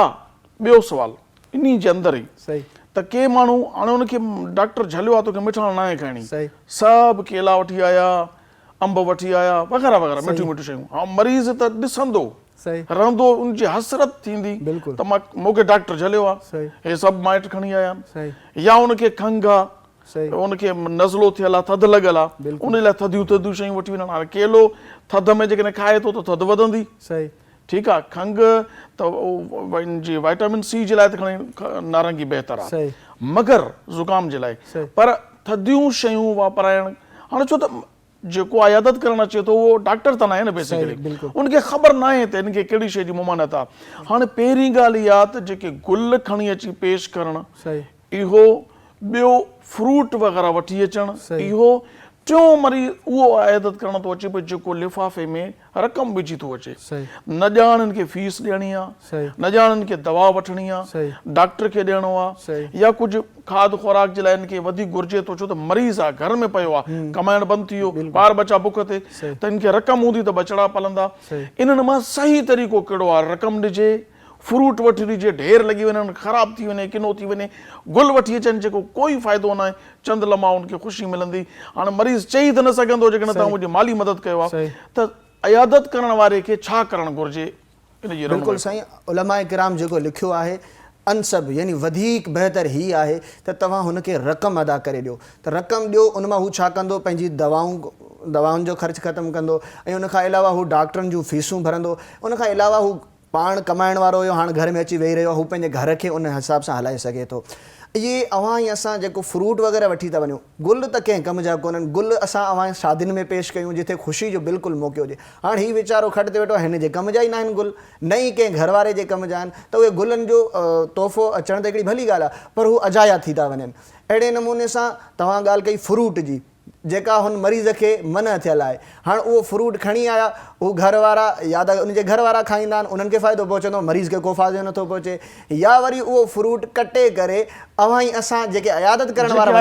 ॿियो सुवाल इन जे अंदरि ई त के माण्हू हाणे उनखे डॉक्टर झलियो आहे तोखे मिठाण न आहे खाइणी, सभु केला वठी आया, अंब वठी आया, वग़ैरह वग़ैरह मिठियूं शयूं। हा मरीज़ त ॾिसंदो रहंदो, उनजी हसरत थींदी त मूंखे डॉक्टर झलियो आहे, हे सभु माइट खणी आया आहिनि। या उनखे खंघि आहे, उनखे नज़लो थियल आहे, थधि लॻल आहे, उन लाइ थधियूं शयूं वठी वञनि। हाणे केलो थधि में जेकॾहिं खाए थो त थधि वधंदी, ठीकु आहे। खंघि त जी वाइटामिन सी जे लाइ त खणी नारंगी बहितर आहे, मगर ज़ुकाम जे लाइ। पर थधियूं शयूं वापराइण, हाणे छो त जेको आयादत करणु अचे थो उहो डॉक्टर त न आहे न बेसिकली, उनखे ख़बर न आहे त हिनखे कहिड़ी शइ जी मुमानत आहे। हाणे पहिरीं ॻाल्हि इहा त जेके गुल खणी अची पेश करणु, इहो ॿियो फ्रूट वग़ैरह वठी अचणु, इहो टियों मरीज़ उहो आयादत करणु थो अचे पियो जेको लिफ़ाफ़े में रक़म विझी थो अचे। न ॼाण हिनखे फीस ॾियणी आहे, न ॼाण हिनखे दवा वठणी आहे, डॉक्टर खे ॾियणो आहे, या कुझु खाद खुराक जे लाइ हिनखे वधीक घुरिजे थो, छो त मरीज़ आहे, घर में पियो आहे, कमाइण बंदि थी वियो, ॿार बचा बुख ते, त हिनखे रक़म हूंदी त बचड़ा पलंदा। इन्हनि मां सही तरीक़ो कहिड़ो आहे? रक़म ॾिजे, फ्रूट वठी ॾिजे, ढेर लॻी वञनि, ख़राबु थी वञे, किनो थी वञे, गुल वठी अचनि जेको कोई फ़ाइदो न आहे, चंद लम्हा उनखे ख़ुशी मिलंदी। हाणे मरीज़ चई त न सघंदो जेकॾहिं तव्हां मुंहिंजी माली मदद कयो आहे, त अयादत करण वारे खे छा करणु घुरिजे?
बिल्कुलु साईं, उलमाए किराम जेको लिखियो आहे अनसब यानी वधीक बहितर हीअ आहे त तव्हां हुनखे रक़म अदा करे ॾियो। त रक़म ॾियो, उन मां हू छा कंदो, पंहिंजी दवाउनि जो ख़र्चु ख़तमु कंदो, ऐं उनखां अलावा हू डॉक्टरनि जूं फीसूं भरंदो। उनखां अलावा हू पाण कमाइण वारो हुयो, हाणे घर में अची वेही रहियो आहे, हू पंहिंजे घर खे उन हिसाब सां हलाए सघे थो। इहे अवां ई असां जेको फ्रूट वग़ैरह वठी था वञूं, गुल त कंहिं कम जा कोन्हनि, गुल असां अवां शादियुनि में पेश कयूं जिथे ख़ुशी जो बिल्कुलु मौक़ो हुजे। हाणे हीउ वीचारो खट ते वेठो आहे, हिन जे कम जा ई न आहिनि गुल, न ई कंहिं घर वारे जे कम जा आहिनि, त उहे गुलनि जो तोहफ़ो अचण त हिकिड़ी भली ॻाल्हि आहे, पर हू अजाया थी था वञनि। अहिड़े नमूने सां तव्हां ॻाल्हि कई फ्रूट जी, जेका हुन मरीज़ खे मन थियल आहे, हाणे उहो फ्रूट खणी आया, उहो घर वारा या त उनजे घर वारा खाईंदा आहिनि, उन्हनि खे फ़ाइदो पहुचंदो, मरीज़ खे को फ़ाइदो नथो पहुचे, या वरी उहो फ्रूट कटे करे अवां ई असां जेके अयादत करण वारा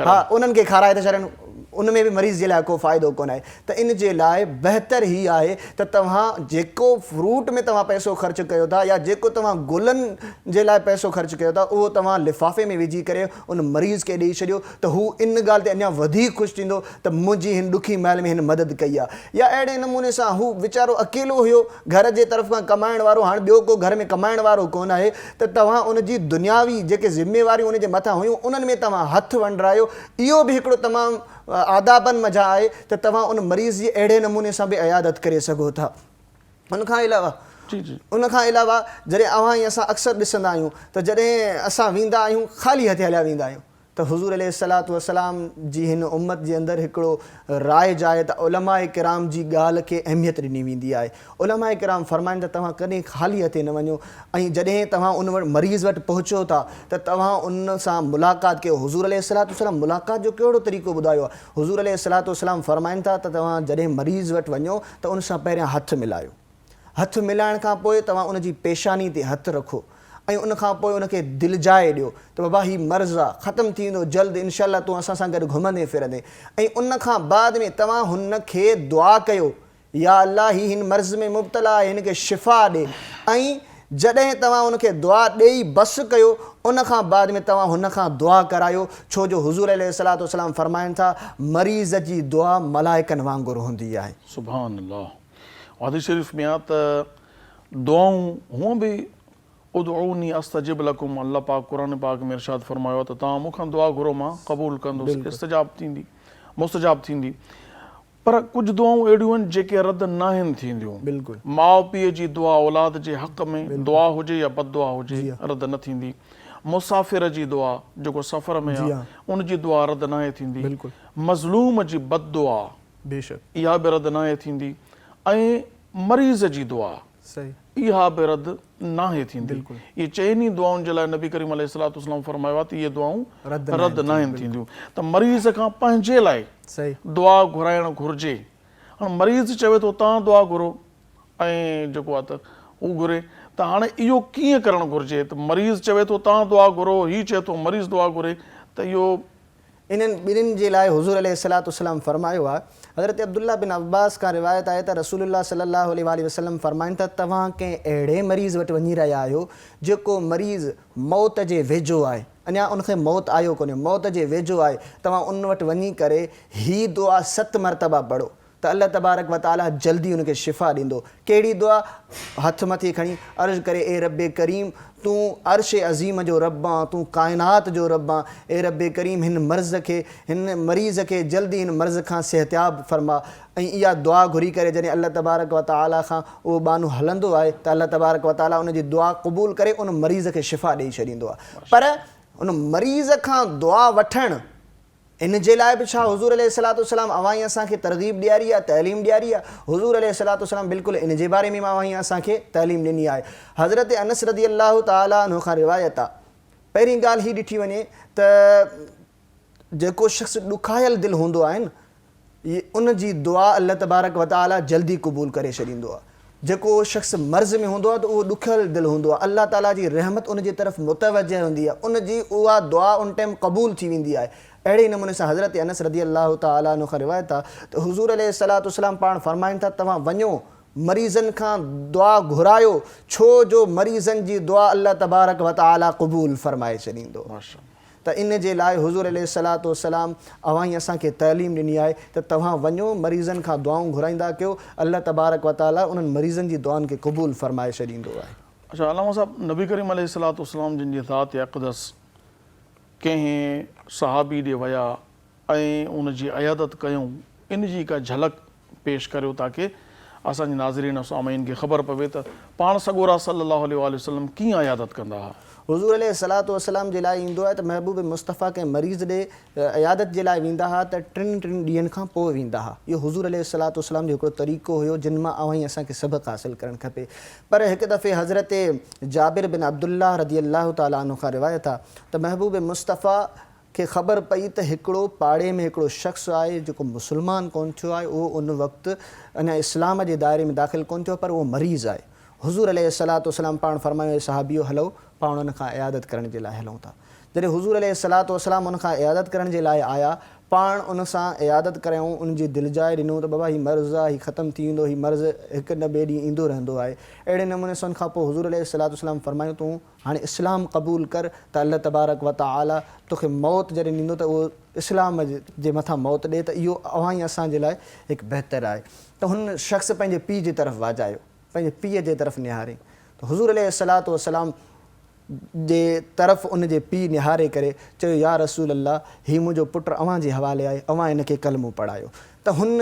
हा उन्हनि खे खाराए था छॾनि, उन में बि मरीज़ जे लाइ को फ़ाइदो कोन आहे। त इन जे लाइ बहितर ही आहे त तव्हां जेको फ्रूट में तव्हां पैसो ख़र्चु कयो था या जेको तव्हां गुलनि जे लाइ पैसो ख़र्चु कयो था, उहो तव्हां लिफ़ाफ़े में विझी करे उन मरीज़ खे ॾेई छॾियो, त हू इन ॻाल्हि ते अञा वधीक ख़ुशि थींदो त मुंहिंजी हिन ॾुखी महिल में हिन मदद कई आहे। या अहिड़े नमूने सां हू वीचारो अकेलो हुयो, घर जे तरफ़ खां कमाइण वारो, हाणे ॿियो को घर में कमाइण वारो कोन आहे, त तव्हां उनजी दुनियावी जेके ज़िम्मेवारियूं उनजे मथां हुयूं उन्हनि में तव्हां हथु वंडरायो। इहो बि हिकिड़ो तमामु आदाबनि मज़ा आहे त तव्हां उन मरीज़ जी अहिड़े नमूने सां बि अयादत करे सघो था। उनखां अलावा जॾहिं अवां ई असां अक्सर ॾिसंदा आहियूं त जॾहिं असां वेंदा आहियूं ख़ाली हथे हलिया वेंदा आहियूं, त हुज़ूर अलैहिस्सलातु वस्सलाम जी हिन उम्मत जे अंदरि हिकिड़ो राइज आहे त उलमाए किराम जी ॻाल्हि खे अहमियत ॾिनी वेंदी आहे। उलमाए किराम फ़रमाइनि त तव्हां कॾहिं ख़ाली हथे न वञो, ऐं जॾहिं तव्हां उन वटि मरीज़ वटि पहुचो था त तव्हां उन सां मुलाक़ात कयो। हुज़ूर अलैहिस्सलातु वस्सलाम मुलाक़ात जो कहिड़ो तरीक़ो ॿुधायो आहे? हुज़ूर अलैहिस्सलातु वस्सलाम फ़रमाइनि था त तव्हां जॾहिं मरीज़ वटि वञो त उन सां पहिरियां हथु मिलायो, हथु मिलाइण खां पोइ तव्हां उनजी पेशानी ते हथु रखो ऐं उनखां पोइ उनखे दिलिजाए ॾियो त बाबा हीउ मर्ज़ु आहे, ख़तमु थी वेंदो जल्द, इनशाअल्लाह तूं असां सां गॾु घुमंदे फिरंदे। ऐं उनखां बाद में तव्हां हुनखे दुआ कयो, या अल्लाह ही हिन मर्ज़ में मुब्तला आहे, हिनखे शिफ़ा ॾे। ऐं जॾहिं तव्हां उनखे दुआ ॾेई बसि कयो, उनखां बाद में तव्हां हुनखां दुआ करायो, छो जो हुज़ूर अलैहिस्सलातु वस्सलाम फ़रमाइनि था मरीज़ जी दुआ मलाइकनि वांगुरु हूंदी आहे।
सुभान अल्लाह। हदीस शरीफ़ में आहे त दुआऊं हूअं बि उदऊनी अस्तजिब लकुम, अल्लाह पाक क़ुरान पाक में इरशाद फरमायो त तव्हां मूंखां दुआ घुरो, मां क़बूल कंदुसि, इस्तजाब थींदी, मुस्तजाब थींदी। पर कुझु दुआऊं अहिड़ियूं आहिनि जेके रद्द न आहिनि थींदियूं।
बिल्कुलु
माउ पीउ जी दुआ औलाद जे हक़ में दुआ हुजे या बददुआ हुजे, रद्द न थींदी। मुसाफ़िर जी दुआ जेको सफ़र में आहे उनजी दुआ रद्द न आहे थींदी। मज़लूम जी बददुआ
बेशक
इहा बि रद्द न आहे थींदी। ऐं मरीज़ जी दुआ
सही
इहा बि रद्द न आहे थींदी। इहे चइनी दुआउनि जे लाइ नबी करीम अलैहिस्सलातु वस्सलाम फरमायो आहे त इहे दुआऊं रद्द न आहिनि थींदियूं। त मरीज़ खां पंहिंजे लाइ
सही
दुआ घुराइणु घुरिजे। हाणे मरीज़ चवे थो तव्हां दुआ घुरो ऐं जेको आहे त हू घुरे, त हाणे इहो कीअं करणु घुरिजे? त मरीज़ चवे थो तव्हां दुआ घुरो, हीउ चए थो मरीज़ दुआ घुरे, त इहो
इन्हनि ॿिन्हिनि जे लाइ हुज़ूर अलैहिस्सलातु वस्सलाम फरमायो आहे। हज़रत अब्दुल्ला बिन अब्बास खां रिवायत आहे त रसूलुल्लाह सल्लल्लाहु अलैहि वसल्लम फरमाइनि त तव्हां कंहिं अहिड़े मरीज़ वटि वञी रहिया आहियो जेको मरीज़ मौत जे वेझो आहे, अञा उनखे मौत आयो कोन्हे, मौत जे वेझो आहे, तव्हां उन वटि वञी करे हीअ दुआ 7 मरतबा पढ़ो त अल्लाह तबारक व तआला जल्दी उनखे शिफ़ा ॾींदो। कहिड़ी दुआ? हथु मथे खणी अर्ज़ु करे, ए रब्बे करीम तूं अर्श अज़ीम जो रब आं, तूं काइनात जो रब आं, ए रब्बे करीम हिन मर्ज़ खे, हिन मरीज़ खे जल्दी हिन मर्ज़ खां सिहतियाब फरमा। ऐं इहा दुआ घुरी करे जॾहिं अल्लाह तबारक व तआला खां उहो बानू हलंदो आहे त अल्लाह तबारक व तआला उनजी दुआ क़बूल करे उन मरीज़ खे शिफ़ा ॾेई छॾींदो आहे। पर उन मरीज़ खां दुआ वठणु इन जे लाइ बि छा हुज़ूर अलैहिस्सलातु वस्सलाम अवां ई असांखे तरग़ीब ॾियारी आहे, तइलीम ॾियारी आहे। हुज़ूर अलैहिस्सलातु वस्सलाम बिल्कुलु इन जे बारे में अवां ई असांखे तइलीम ॾिनी आहे। हज़रत अनस रज़ियल्लाहु तआला अन्हु खां रिवायत आहे। पहिरीं ॻाल्हि हीअ ॾिठी वञे त जेको शख़्स ॾुखायल दिलि हूंदो आहे न, उन जी दुआ अल्लाह तबारक व तआला जल्दी क़बूल करे छॾींदो आहे। जेको शख़्स मर्ज़ में हूंदो आहे त उहो ॾुखियल दिलि हूंदो आहे, अल्लाह ताला जी रहमत उन जी तरफ़ मुतवजह हूंदी आहे, उन जी उहा दुआ उन टाइम क़बूल थी वेंदी आहे। अहिड़े नमूने सां हज़रत अनस रज़ियल्लाहु तआला अन्हु खां रिवायत आहे त हुज़ूर अलैहिस्सलातु वस्सलाम पाण फरमाइनि था तव्हां वञो मरीज़नि खां दुआ घुरायो, छो जो मरीज़नि जी दुआ अल्लाह तबारक व तआला क़बूल फरमाए छॾींदो। त इन जे लाइ हुज़ूर अलैहिस्सलातु वस्सलाम अवां ई असांखे तइलीम ॾिनी आहे त तव्हां वञो मरीज़नि खां दुआऊं घुराईंदा कयो, अल्लाह तबारक व तआला उन्हनि मरीज़नि जी दुआउनि खे क़बूल फरमाए छॾींदो आहे।
अच्छा अलामा साहब, नबी करीम अलैहिस्सलातु वस्सलाम जिन जी ज़ात अक़दस कंहिं सहाबी ॾे विया ऐं उन जी अयादत कयूं, इन जी का झलक पेश करियो ताकी असांजे नाज़रीन सामीन खे ख़बर पवे त पाण सॻोरा सल्लल्लाहु अलैहि वसल्लम कीअं अयादत कंदा हुआ।
हुज़ूर अलैहिस्सलातु वस्सलाम जे लाइ ईंदो आहे त महबूब मुस्तफ़ा कंहिं मरीज़ ॾे अयादत जे लाइ वेंदा हुआ त टिनि ॾींहंनि खां पोइ वेंदा हुआ। इहो हुज़ूर अलैहिस्सलातु वस्सलाम जो हिकिड़ो तरीक़ो हुयो जिन मां अवां असांखे सबक़ु हासिलु करणु खपे। पर हिकु दफ़े हज़रत जाबिर बिन अब्दुल्लाह रज़ी अल्लाह ताला अन्हु खां रिवायत आहे त महबूब मुस्तफ़ा खे ख़बर पई त हिकिड़ो पाड़े में हिकिड़ो शख़्स आहे जेको मुस्लमान कोन थियो आहे, उहो उन वक़्तु अञा इस्लाम जे दायरे में दाख़िल कोन थियो, पर उहो मरीज़ आहे। हुज़ूर अलैहिस्सलातु वस्सलाम पाण फरमायो सहाबियो हलो पाण उन खां इयादत करण जे लाइ हलूं था। जॾहिं हुज़ूर अलैहिस्सलातु वस्सलाम उन खां इयादत करण जे लाइ आया, पाण उन सां इयादत कयूं, उन जी दिलिजाए ॾिनो त बाबा हीउ मर्ज़ु आहे, हीउ ख़तमु थी वेंदो, हीउ मर्ज़ु हिकु न ॿिए ॾींहुं ईंदो रहंदो आहे। अहिड़े नमूने सां उन खां पोइ हुज़ूर अलैहिस्सलातु वस्सलाम फरमायो तूं हाणे इस्लाम क़बूल कर त अल्लाह तबारक व तआला तोखे मौत जॾहिं ॾींदो त उहो इस्लाम जे मथां मौत ॾिए, त इहो अवां ई असांजे लाइ हिकु बहितरु आहे। त हुन शख़्स पंहिंजे पीउ जी तरफ़ वाजायो, पंहिंजे पीउ जे तरफ़ निहारे, त हुज़ूर अलैहिस्सलातु वस्सलाम जे तरफ़ उन जे पीउ निहारे करे चयो या रसूल अल्लाह, हीउ मुंहिंजो पुटु अव्हां जे हवाले आहे, अव्हां हिनखे कलमो पढ़ायो। त हुन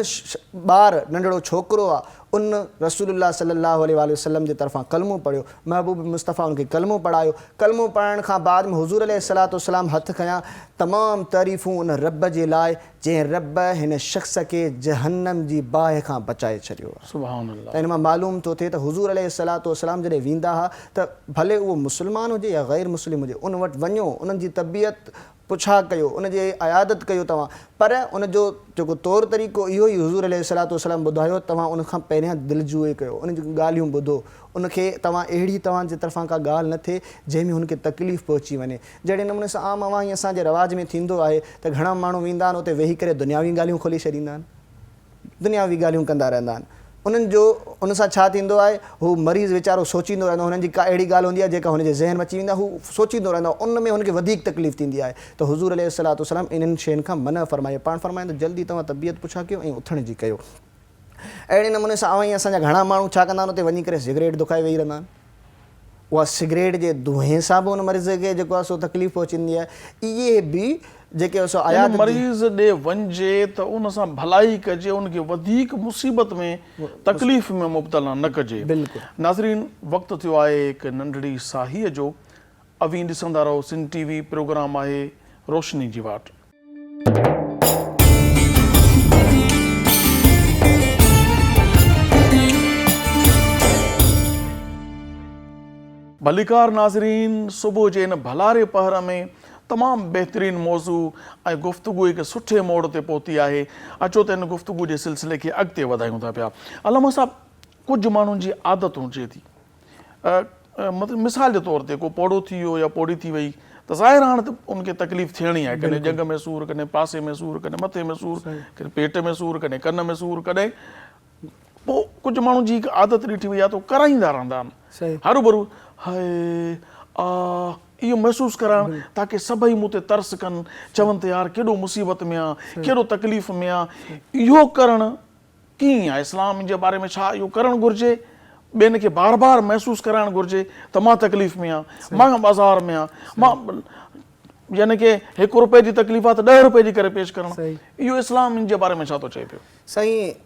ॿारु नंढड़ो छोकिरो आहे, उन रसूलुल्लाह सल्लल्लाहु अलैहि वसल्लम जे तरफ़ां कलमो पढ़ियो, महबूब मुस्तफ़ा उनखे कलमो पढ़ायो। कलमो पढ़ण खां बाद में हुज़ूर अलैहिस्सलातु वस्सलाम हथु खयां, तमामु तारीफ़ूं उन रब जे लाइ जंहिं रब हिन शख़्स खे जहन्नम जी बाहि खां बचाए छॾियो आहे।
सुभान अल्लाह।
त इन मां मालूम थो थिए त हुज़ूर अलैहिस्सलातु वस्सलाम जॾहिं वेंदा हुआ त भले उहो मुस्लमान हुजे या ग़ैर मुस्लिम हुजे, उन वटि वञो, उन्हनि जी तबियत पुछा कयो, उन जी अयादत कयो तव्हां, पर उन जो जेको तौरु तरीक़ो इहो ई हुज़ूर अलैहिस्सलातु वस्सलाम ॿुधायो, तव्हां उन खां पहिरियां दिलजूए कयो, उन जूं ॻाल्हियूं ॿुधो, उनखे तव्हां अहिड़ी तव्हांजे तरफ़ां का ॻाल्हि न थिए जंहिंमें हुनखे तकलीफ़ पहुची वञे। जहिड़े नमूने सां आम अवां ई असांजे रवाज में थींदो आहे त घणा माण्हू वेंदा आहिनि उते वेही करे दुनियावी ॻाल्हियूं खोले छॾींदा आहिनि, दुनियावी ॻाल्हियूं कंदा रहंदा आहिनि। उन्हनि जो उन सां छा थींदो आहे, हू मरीज़ वीचारो सोचींदो रहंदो, हुननि जी का अहिड़ी ॻाल्हि हूंदी आहे जेका हुनजे ज़हन में अची वेंदा, हू सोचींदो रहंदो, उन में हुनखे वधीक तकलीफ़ थींदी आहे। त हुज़ूर अलैहिस्सलातु वस्सलाम इन्हनि शयुनि खां मना फरमायो, पाण फरमाईंदो जल्दी तव्हां तबियत पुछा कयो ऐं उथण जी कयो। अहिड़े नमूने सां अवां ई असांजा घणा माण्हू छा कंदा आहिनि, उते वञी करे सिगरेट दुखाए वेही रहंदा आहिनि। उहा सिगरेट जे धुएं सां बि उन मरीज़ खे जेको आहे सो तकलीफ़ पहुचंदी आहे। इहे बि जेके सो आयात
मरीज़ ॾे वञिजे त उन सां भलाई कजे, उनखे वधीक मुसीबत में तकलीफ़ में मुब्तला न कजे।
बिल्कुलु।
नाज़रीन, वक़्तु थियो आहे हिकु नंढड़ी साहीअ जो। अवी ॾिसंदा रहो सिंध टीवी, प्रोग्राम आहे रोशनी जी वाट। भलीकार नाज़रीन, सुबुह जे इन भलारे पहर में तमामु बहितरीन मौज़ू ऐं गुफ़्तगू हिकु सुठे मोड़ ते पहुती आहे। अचो त हिन गुफ़्तगू जे सिलसिले खे अॻिते वधायूं था पिया। अलामा साहब, कुझु माण्हुनि जी आदत हुजे थी, मतिलबु मिसाल जे तौर ते को पोड़ो थी वियो या पोड़ी थी वई त ज़ाहिर हाणे त उनखे तकलीफ़ थियणी आहे, कॾहिं जंग में सूरु, कॾहिं पासे में सूरु, कॾहिं मथे में सूरु, कॾहिं पेट में सूरु, कॾहिं कन में सूरु, कॾहिं पोइ कुझु माण्हुनि जी हिकु आदत ॾिठी वई आहे त उहे कराईंदा रहंदा आहिनि हरू हाय इहो महसूसु कराइणु ताकी सभई मूं ते तरस कनि, चवनि त यार केॾो मुसीबत में आहे, केॾो तकलीफ़ में आहे। इहो करणु कीअं आहे, इस्लाम जे बारे में छा इहो करणु घुरिजे, ॿियनि खे बार बार महसूसु कराइणु घुरिजे त मां तकलीफ़ में आहियां, मां बाज़ार में आहियां, मां यानी की ₹1 जी तकलीफ़ आहे त ₹10 जी करे पेश करणु, इहो इस्लाम जे बारे में छा थो चए पियो?
साईं,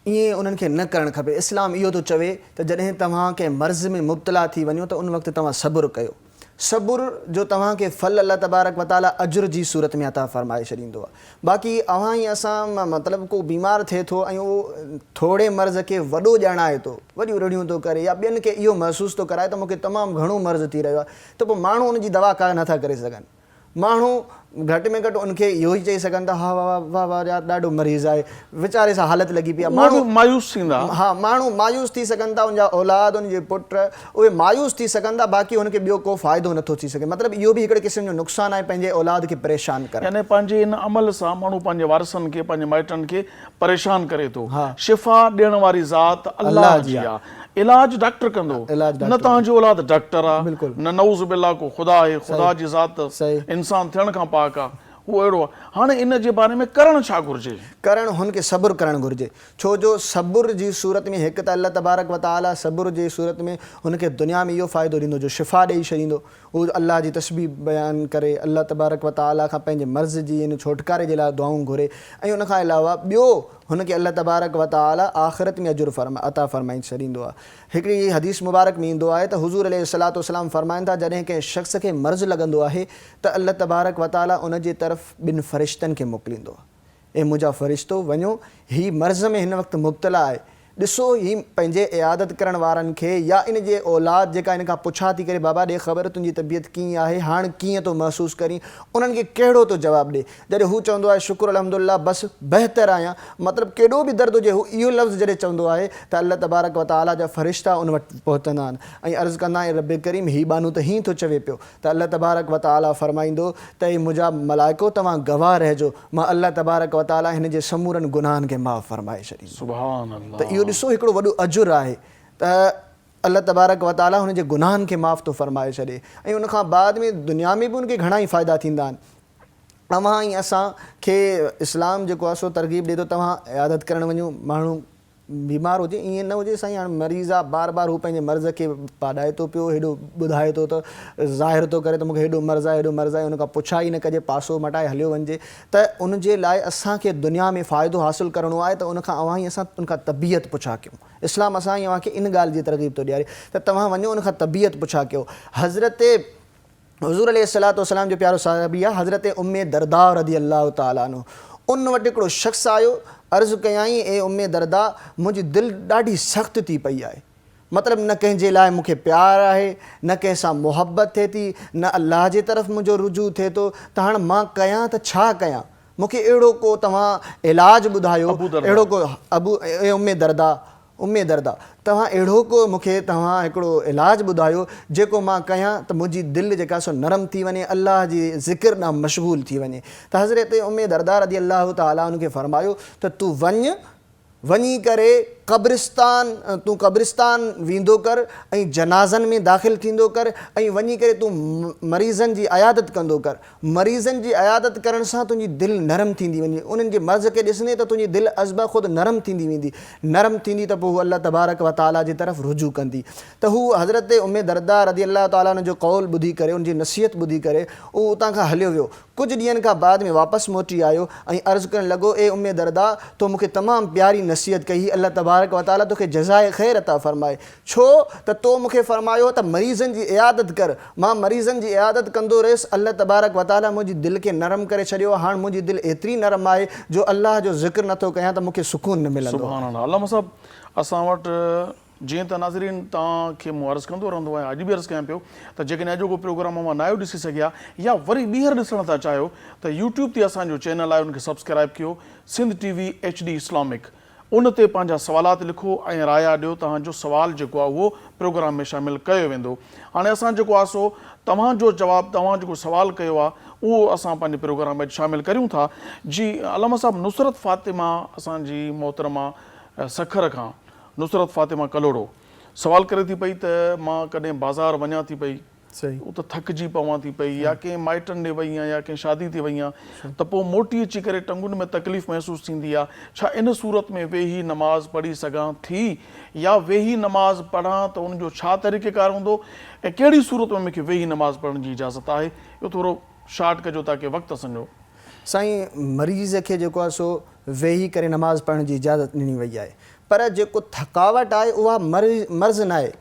ईअं उन्हनि खे न करणु खपे। इस्लाम इहो थो चवे त जॾहिं तव्हां कंहिं मर्ज़ में मुब्तला थी वञो त उन वक़्तु तव्हां सब्र कयो। सब्र जो तव्हांखे फल अल्लाह तबारक व तआला अजुर जी सूरत में अता फ़रमाए छॾींदो आहे। बाक़ी अवां ई असां मतिलबु को बीमार थिए थो ऐं उहो थोरे मर्ज़ खे वॾो ॼाणाए थो, वॾियूं रड़ियूं थो करे, या ॿियनि खे इहो महसूसु थो कराए त मूंखे तमामु घणो मर्ज़ थी रहियो आहे, त पोइ माण्हू उनजी दवा का नथा करे सघनि। माण्हू घटि में घटि उनखे इहो ई चई सघनि था, हा वाह वाह वाह यार ॾाढो मरीज़ आहे, वीचारे सां हालत लॻी पई आहे। माण्हू
मायूस थींदा,
हा, माण्हू मायूस थी सघनि था, उनजा औलाद, उनजे पुट उहे मायूस थी सघनि था, बाक़ी हुनखे ॿियो को फ़ाइदो नथो थी सघे। मतिलबु इहो बि हिकिड़े क़िस्म जो नुक़सानु आहे पंहिंजे औलाद खे परेशान करे।
यानी पंहिंजे इन अमल सां माण्हू पंहिंजे वारसनि खे, पंहिंजे माइटनि खे परेशान करे थो। शिफ़ा ॾियण वारी ज़ात अल्लाह जी आहे, इलाज डॉक्टर कंदो, न तव्हांजो औलाद डॉक्टर आहे, न नऊज़ बिल्लाह को ख़ुदा आहे, ख़ुदा जी ज़ात इंसान थियण खां पाक आहे, उहो अहिड़ो आहे। हाणे इन जे बारे में करणु छा घुरिजे? करणु
हुनखे सब्र करणु घुरिजे, छो जो सब्र जी सूरत में हिकु त अल्लाह तबारक व तआला सब्र जी सूरत में हुनखे दुनिया में इहो फ़ाइदो ॾींदो जो शिफ़ा ॾेई छॾींदो। हू अल्लाह जी तस्बीह बयानु करे, अल्लाह तबारक व तआला खां पंहिंजे मर्ज़ जी इन छोटकारे जे लाइ दुआऊं घुरे, ऐं उनखां अलावा ॿियो हुनखे अल्लाह तबारक व तआला आख़िरत में अजुर अता फ़रमाए छॾींदो आहे। हिकिड़ी हदीस मुबारक में ईंदो आहे त हुज़ूर अलैहिस्सलातु वस्सलाम फ़रमाइनि था, जॾहिं कंहिं शख़्स खे मर्ज़ु लॻंदो आहे त अल्लाह तबारक व तआला उन जे तरफ़ 2 फ़रिश्तनि खे मोकिलींदो आहे। ए मुंहिंजा फ़रिश्तो वञो, हीउ मर्ज़ में हिन वक़्तु मुब्तला आहे, ॾिसो हीउ पंहिंजे इयादत करण वारनि खे या इन जे औलाद जेका इन खां पुछा थी करे, बाबा ॾे ख़बर तुंहिंजी तबियत कीअं आहे, हाणे कीअं थो महसूसु करीं, उन्हनि खे कहिड़ो थो जवाबु ॾे। जॾहिं हू चवंदो आहे शुक्र अल्हम्दुलिल्लाह, बसि बहितर आहियां, मतिलबु केॾो बि दर्द हुजे, हू इहो लफ़्ज़ जॾहिं चवंदो आहे त अल्लाह तबारक व तआला जा फ़रिश्ता उन वटि पहुचंदा आहिनि ऐं अर्ज़ु कंदा आहिनि, रब करीम हीउ बानू त हीअं थो चवे पियो, त अल्लाह तबारक व तआला फ़रमाईंदो त हे मुंहिंजा मलाइको तव्हां गवाह रहिजो, मां अल्लाह तबारक व तआला हिन जे समूरनि गुनाहनि खे माफ़ फ़रमाए छॾींदो।
सुभान अल्लाह।
त इहो ॾिसो हिकिड़ो वॾो अजुर आहे त अल्लाह तबारक व तआला हुन जे गुनाहनि खे माफ़ थो फ़रमाए छॾे ऐं उन खां बाद में दुनिया में बि उनखे घणा ई फ़ाइदा थींदा आहिनि। तव्हां ऐं असांखे इस्लाम जेको आहे सो तरगीब ॾिए थो, तव्हां इयादत करणु वञो, माण्हू बीमार हुजे, ईअं न हुजे साईं हाणे मरीज़ आहे, बार बार हू पंहिंजे मर्ज़ खे पाॾाए थो पियो, हेॾो ॿुधाए थो त ज़ाहिर थो करे त मूंखे हेॾो मर्ज़ आहे, हेॾो मर्ज़ आहे, उन खां पुछा ई न कजे, पासो मटाए हलियो वञिजे। त उन जे लाइ असांखे दुनिया में फ़ाइदो हासिलु करिणो आहे त उनखां अवां ई असां उनखां तबियत पुछा कयूं। इस्लाम असां ई अव्हांखे इन ॻाल्हि जी तरगीब थो ॾियारे त तव्हां वञो उनखां तबियत पुछा कयो। हज़रत हुज़ूर अलैहिस्सलातु वस्सलाम जो प्यारो साहिबी आहे हज़रत उम्मे दरदा रज़ी अल्लाह तआला अन्हु। उन वटि हिकिड़ो शख़्स आयो, अर्ज़ु कयाईं, ए उम्मे दरदा, मुंहिंजी दिलि ॾाढी सख़्तु थी पई आहे, मतिलबु न कंहिंजे लाइ मूंखे प्यारु आहे, न कंहिंसां मुहबत थिए थी, न अल्लाह जे तरफ़ मुंहिंजो रुजू थिए थो, त हाणे मां कयां त छा कयां? मूंखे अहिड़ो को तव्हां इलाजु ॿुधायो, अहिड़ो को उम्मे दरदा तव्हां अहिड़ो को मूंखे तव्हां हिकिड़ो इलाजु ॿुधायो जेको मां कयां त मुंहिंजी दिलि जेका सो नरम थी वञे, अल्लाह जी ज़िक्र ॾांहुं मशगूल थी वञे। त हज़रत उम्मे दरदा रज़ी अल्लाह तआला उनखे फ़रमायो त तूं वञी करे तूं क़ब्रिस्तान वेंदो कर ऐं जनाज़नि में दाख़िल थींदो कर ऐं वञी करे तूं मरीज़नि जी अयादत कंदो कर। मरीज़नि जी अयादत करण सां तुंहिंजी दिलि नरम थींदी वञे, उन्हनि जे मर्ज़ खे ॾिसंदे त तुंहिंजी दिलि अज़बा ख़ुदि नरम थींदी वेंदी, नरम थींदी त पोइ हू अल्लाह तबारक व तआला जी तरफ़ रुजू कंदी। त हू हज़रत उम्मे दरदा रज़ी अल्लाह तआला जो कौल ॿुधी करे, उनजी नसीहत ॿुधी करे उहो उतां खां हलियो वियो। कुझु ॾींहंनि खां बाद में वापसि मोटी आयो ऐं अर्ज़ु करणु लॻो, ए उम्मे दरदा, तो मूंखे तमामु प्यारी नसीहत कई, अल्लाह तबारक व तआला तोखे जज़ाए ख़ैर अता फ़रमाए। छो त तो मूंखे फ़रमायो त मरीज़नि जी इयादत कर, मां मरीज़नि जी इयादत कंदो रहियुसि, अल्लाह तबारक व तआला मुंहिंजी दिलि खे नरम करे छॾियो। हाणे मुंहिंजी दिलि एतिरी नरम आहे जो अल्लाह जो ज़िक्र नथो कयां त मूंखे सुकून न मिलंदो।
सुभान अल्लाह। अल्लामा साहब, असां वटि जीअं त नाज़रीन तव्हांखे मूं अर्ज़ु कंदो रहंदो आहियां, अॼु बि अर्ज़ु कयां पियो त जेकॾहिं अॼोको प्रोग्राम मां न आहियो ॾिसी सघिया या वरी ॿीहर ॾिसण था चाहियो त यूट्यूब ते असांजो चैनल आहे, उनखे सब्सक्राइब कयो, सिंध TV HD इस्लामिक। उन ते पंहिंजा सवालात लिखो ऐं राया ॾियो, तव्हांजो सुवाल जेको आहे उहो प्रोग्राम में शामिलु कयो वेंदो। हाणे असां जेको आहे सो तव्हांजो जवाबु, तव्हां जेको सुवालु कयो आहे उहो असां पंहिंजे प्रोग्राम में शामिलु करियूं था। जी अल्लामा साहब, नुसरत फ़ातिमा असांजी मोहतरमा सखर खां, नुसरत फ़ातिमा कलोड़ो सवाल करे थी पई त मां कॾहिं बाज़ारि वञा थी पई,
सही,
उहो त थकिजी पवां थी पई, या कंहिं माइटनि ॾे वई आहियां या कंहिं शादी ते वई आहियां, त पोइ मोटी अची करे टंगुनि में तकलीफ़ महसूसु थींदी आहे, छा इन सूरत में वेही नमाज़ पढ़ी सघां थी, या वेही नमाज़ पढ़ां त उनजो छा तरीक़ेकार हूंदो, ऐं कहिड़ी सूरत में मूंखे वेही नमाज़ पढ़ण जी इजाज़त आहे? इहो थोरो शार्ट कजो ताकी वक़्तु असांजो।
साईं, मरीज़ खे जेको आहे सो वेही करे नमाज़ पढ़ण जी इजाज़त ॾिनी वई आहे, पर जेको थकावट आहे उहा मर्ज़ न आहे,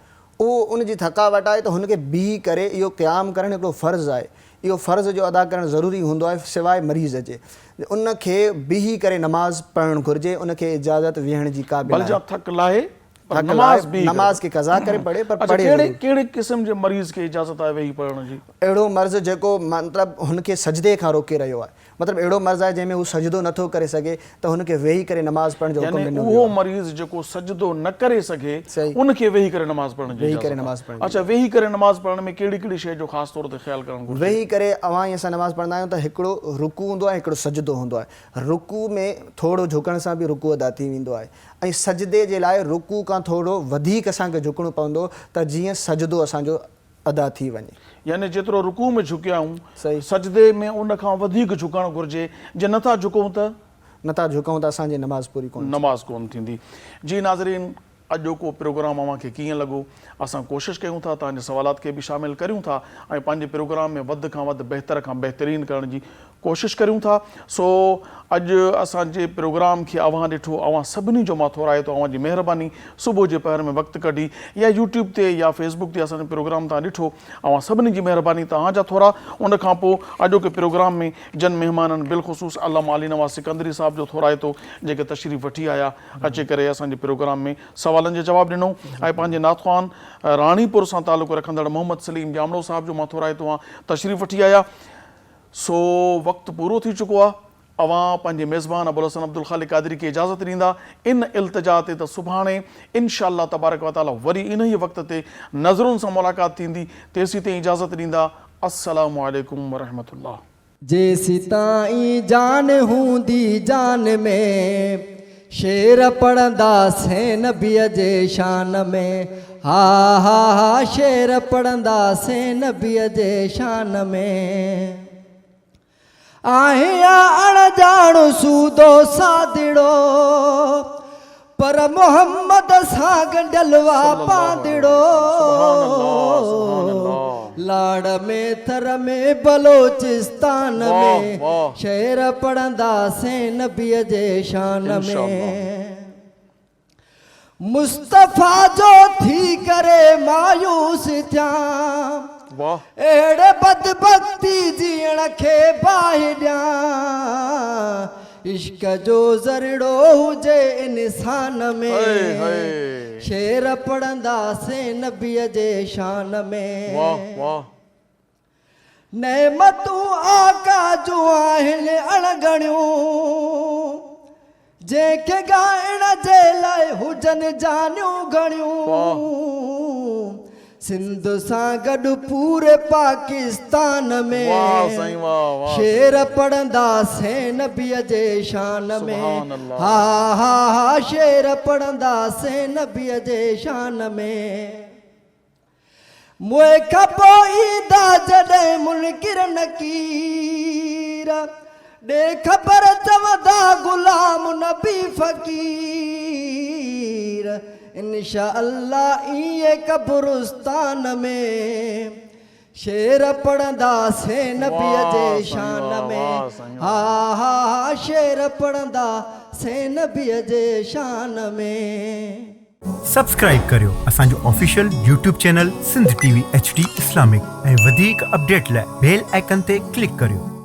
उहो उनजी थकावट आहे त हुनखे बीही करे इहो क़याम करणु हिकिड़ो फ़र्ज़ु आहे। इहो फ़र्ज़ जो अदा करणु ज़रूरी हूंदो आहे सवाइ मरीज़ जे। उनखे बीही करे नमाज़ पढ़णु घुरिजे, उनखे इजाज़त विहण जी क़ाबिल आहे।
थक लाहे
नमाज़ खे क़ज़ा करे पढ़े, पर पढ़े।
कहिड़े क़िस्म जे मरीज़ खे इजाज़त आहे वेही पढ़ण जी?
अहिड़ो मर्ज़ जेको मतिलबु हुनखे सजदे खां रोके रहियो आहे, मतिलबु अहिड़ो मर्ज़ आहे जंहिंमें हू सजदो नथो करे सघे त हुनखे वेही करे नमाज़ पढ़ण जो हुकुम ॾिनो वियो आहे।
उहो मरीज़ जेको सजदो न करे सघे उनखे वेही करे नमाज़ पढ़ण जी इजाज़त। अच्छा, वेही करे नमाज़ पढ़ण में कहिड़ी कहिड़ी शइ जो ख़ासि तौर ते ख़्यालु करणु घुरिजे?
वेही करे अवां असां नमाज़ पढ़ंदा आहियूं त हिकिड़ो रुकू हूंदो आहे, हिकिड़ो सजदो हूंदो आहे। रुकू में थोरो झुकण सां बि रुकू अदा थी वेंदो आहे, ऐं सजदे जे लाइ रुकू खां थोरो वधीक असांखे झुकणो पवंदो त जीअं सजदो असांजो अदा थी वञे।
यानी जेतिरो रुकू में झुकिया आहियूं, सजदे में उन खां वधीक झुकणु घुरिजे। जे नथा झुकूं त
असांजी नमाज़ पूरी कोन
थींदी। जी नाज़रीन, अॼोको प्रोग्राम अव्हांखे कीअं लॻो। असां कोशिशि कयूं था तव्हांजे सवालात खे बि शामिलु करियूं था ऐं पंहिंजे प्रोग्राम में वधि खां वधि बहितर खां बहितरीन करण जी कोशिशि करियूं था। सो अॼु असांजे प्रोग्राम खे अव्हां ॾिठो, अव्हां सभिनी जो मां थोराए थो अव्हांजी महिरबानी। सुबुह जे पहर में वक़्तु कढी या यूट्यूब ते या फेसबुक ते असांजो प्रोग्राम तव्हां ॾिठो, अव्हां सभिनी जी महिरबानी, तव्हांजा थोरा। उन खां पोइ अॼोके प्रोग्राम में जन महिमाननि बिलख़ुसूस अल्लामा अली नवाज़ सिकंदरी साहिब जो थोराए थो, जेके तशरीफ़ वठी आया, अची करे असांजे प्रोग्राम में सवालनि जो जवाबु ॾिनो। ऐं पंहिंजे नाथवान राणीपुर सां तालुक़ु रखंदड़ मोहम्मद सलीम जामड़ो साहिब जो मां थोराए थो आहियां, तशरीफ़ वठी आया। सो वक़्तु पूरो थी चुको आहे। अवां पंहिंजे मेज़बान अबुल हसन अब्दुल ख़ालिक़ क़ादरी खे इजाज़त ॾींदा इन इल्तिजा ते त सुभाणे इंशाअल्लाह तबारक व तआला वरी इन ई वक़्त ते नज़रुनि सां मुलाक़ात थींदी। तेसीं ताईं इजाज़त ॾींदा। अस्सलामु अलैकुम वरहमतुल्लाह।
जेसी ताईं जान हूंदी जान में, शेर पढ़ंदासीं नबीअ जे शान में। हा हा हा शेर पढ़ंदासीं नबीअ जे शान में। आहिया अणजाणो सूदो सादिड़ो, पर मोहम्मद सां गंढलवा पांदिड़ो। लाड़ में थर में बलोचिस्तान में, शेर पढ़ंदासीं नबीअ जे शान में। मुस्तफ़ा जो थी करे मायूस थिया, अहिड़े बदबख्ती जीअण खे बाहि ॾियां। इश्क जो ज़रिड़ो हुजे इंसान में, शेर पढ़ंदासीं नबीअ जे शान में। नेमतूं आका जूं आहिनि अणगणियूं, जंहिंखे ॻाइण जे लाइ हुजनि जानियूं घणियूं। सिंध सां गॾु पूरे पाकिस्तान में, शेर पढ़ंदासीं नबीअ जे शान में। हा हा हा शेर पढ़ंदासीं नबीअ जे शान में। मुए खां पोइ ईंदा जॾहिं मुनकिर नकीर, ॾे ख़बर चवंदा गुलाम नबी फ़कीर। इंशाअल्लाह ईअं कब्रिस्तान में, शेर पढ़ंदासीं नबीअ जे शान में। हा हा हा शेर पढ़ंदासीं नबीअ जे शान में।
सब्सक्राइब करियो असांजो official YouTube channel Sindh TV HD Islamic ऐं वधीक अपडेट लाइ बेल आइकन ते क्लिक करियो।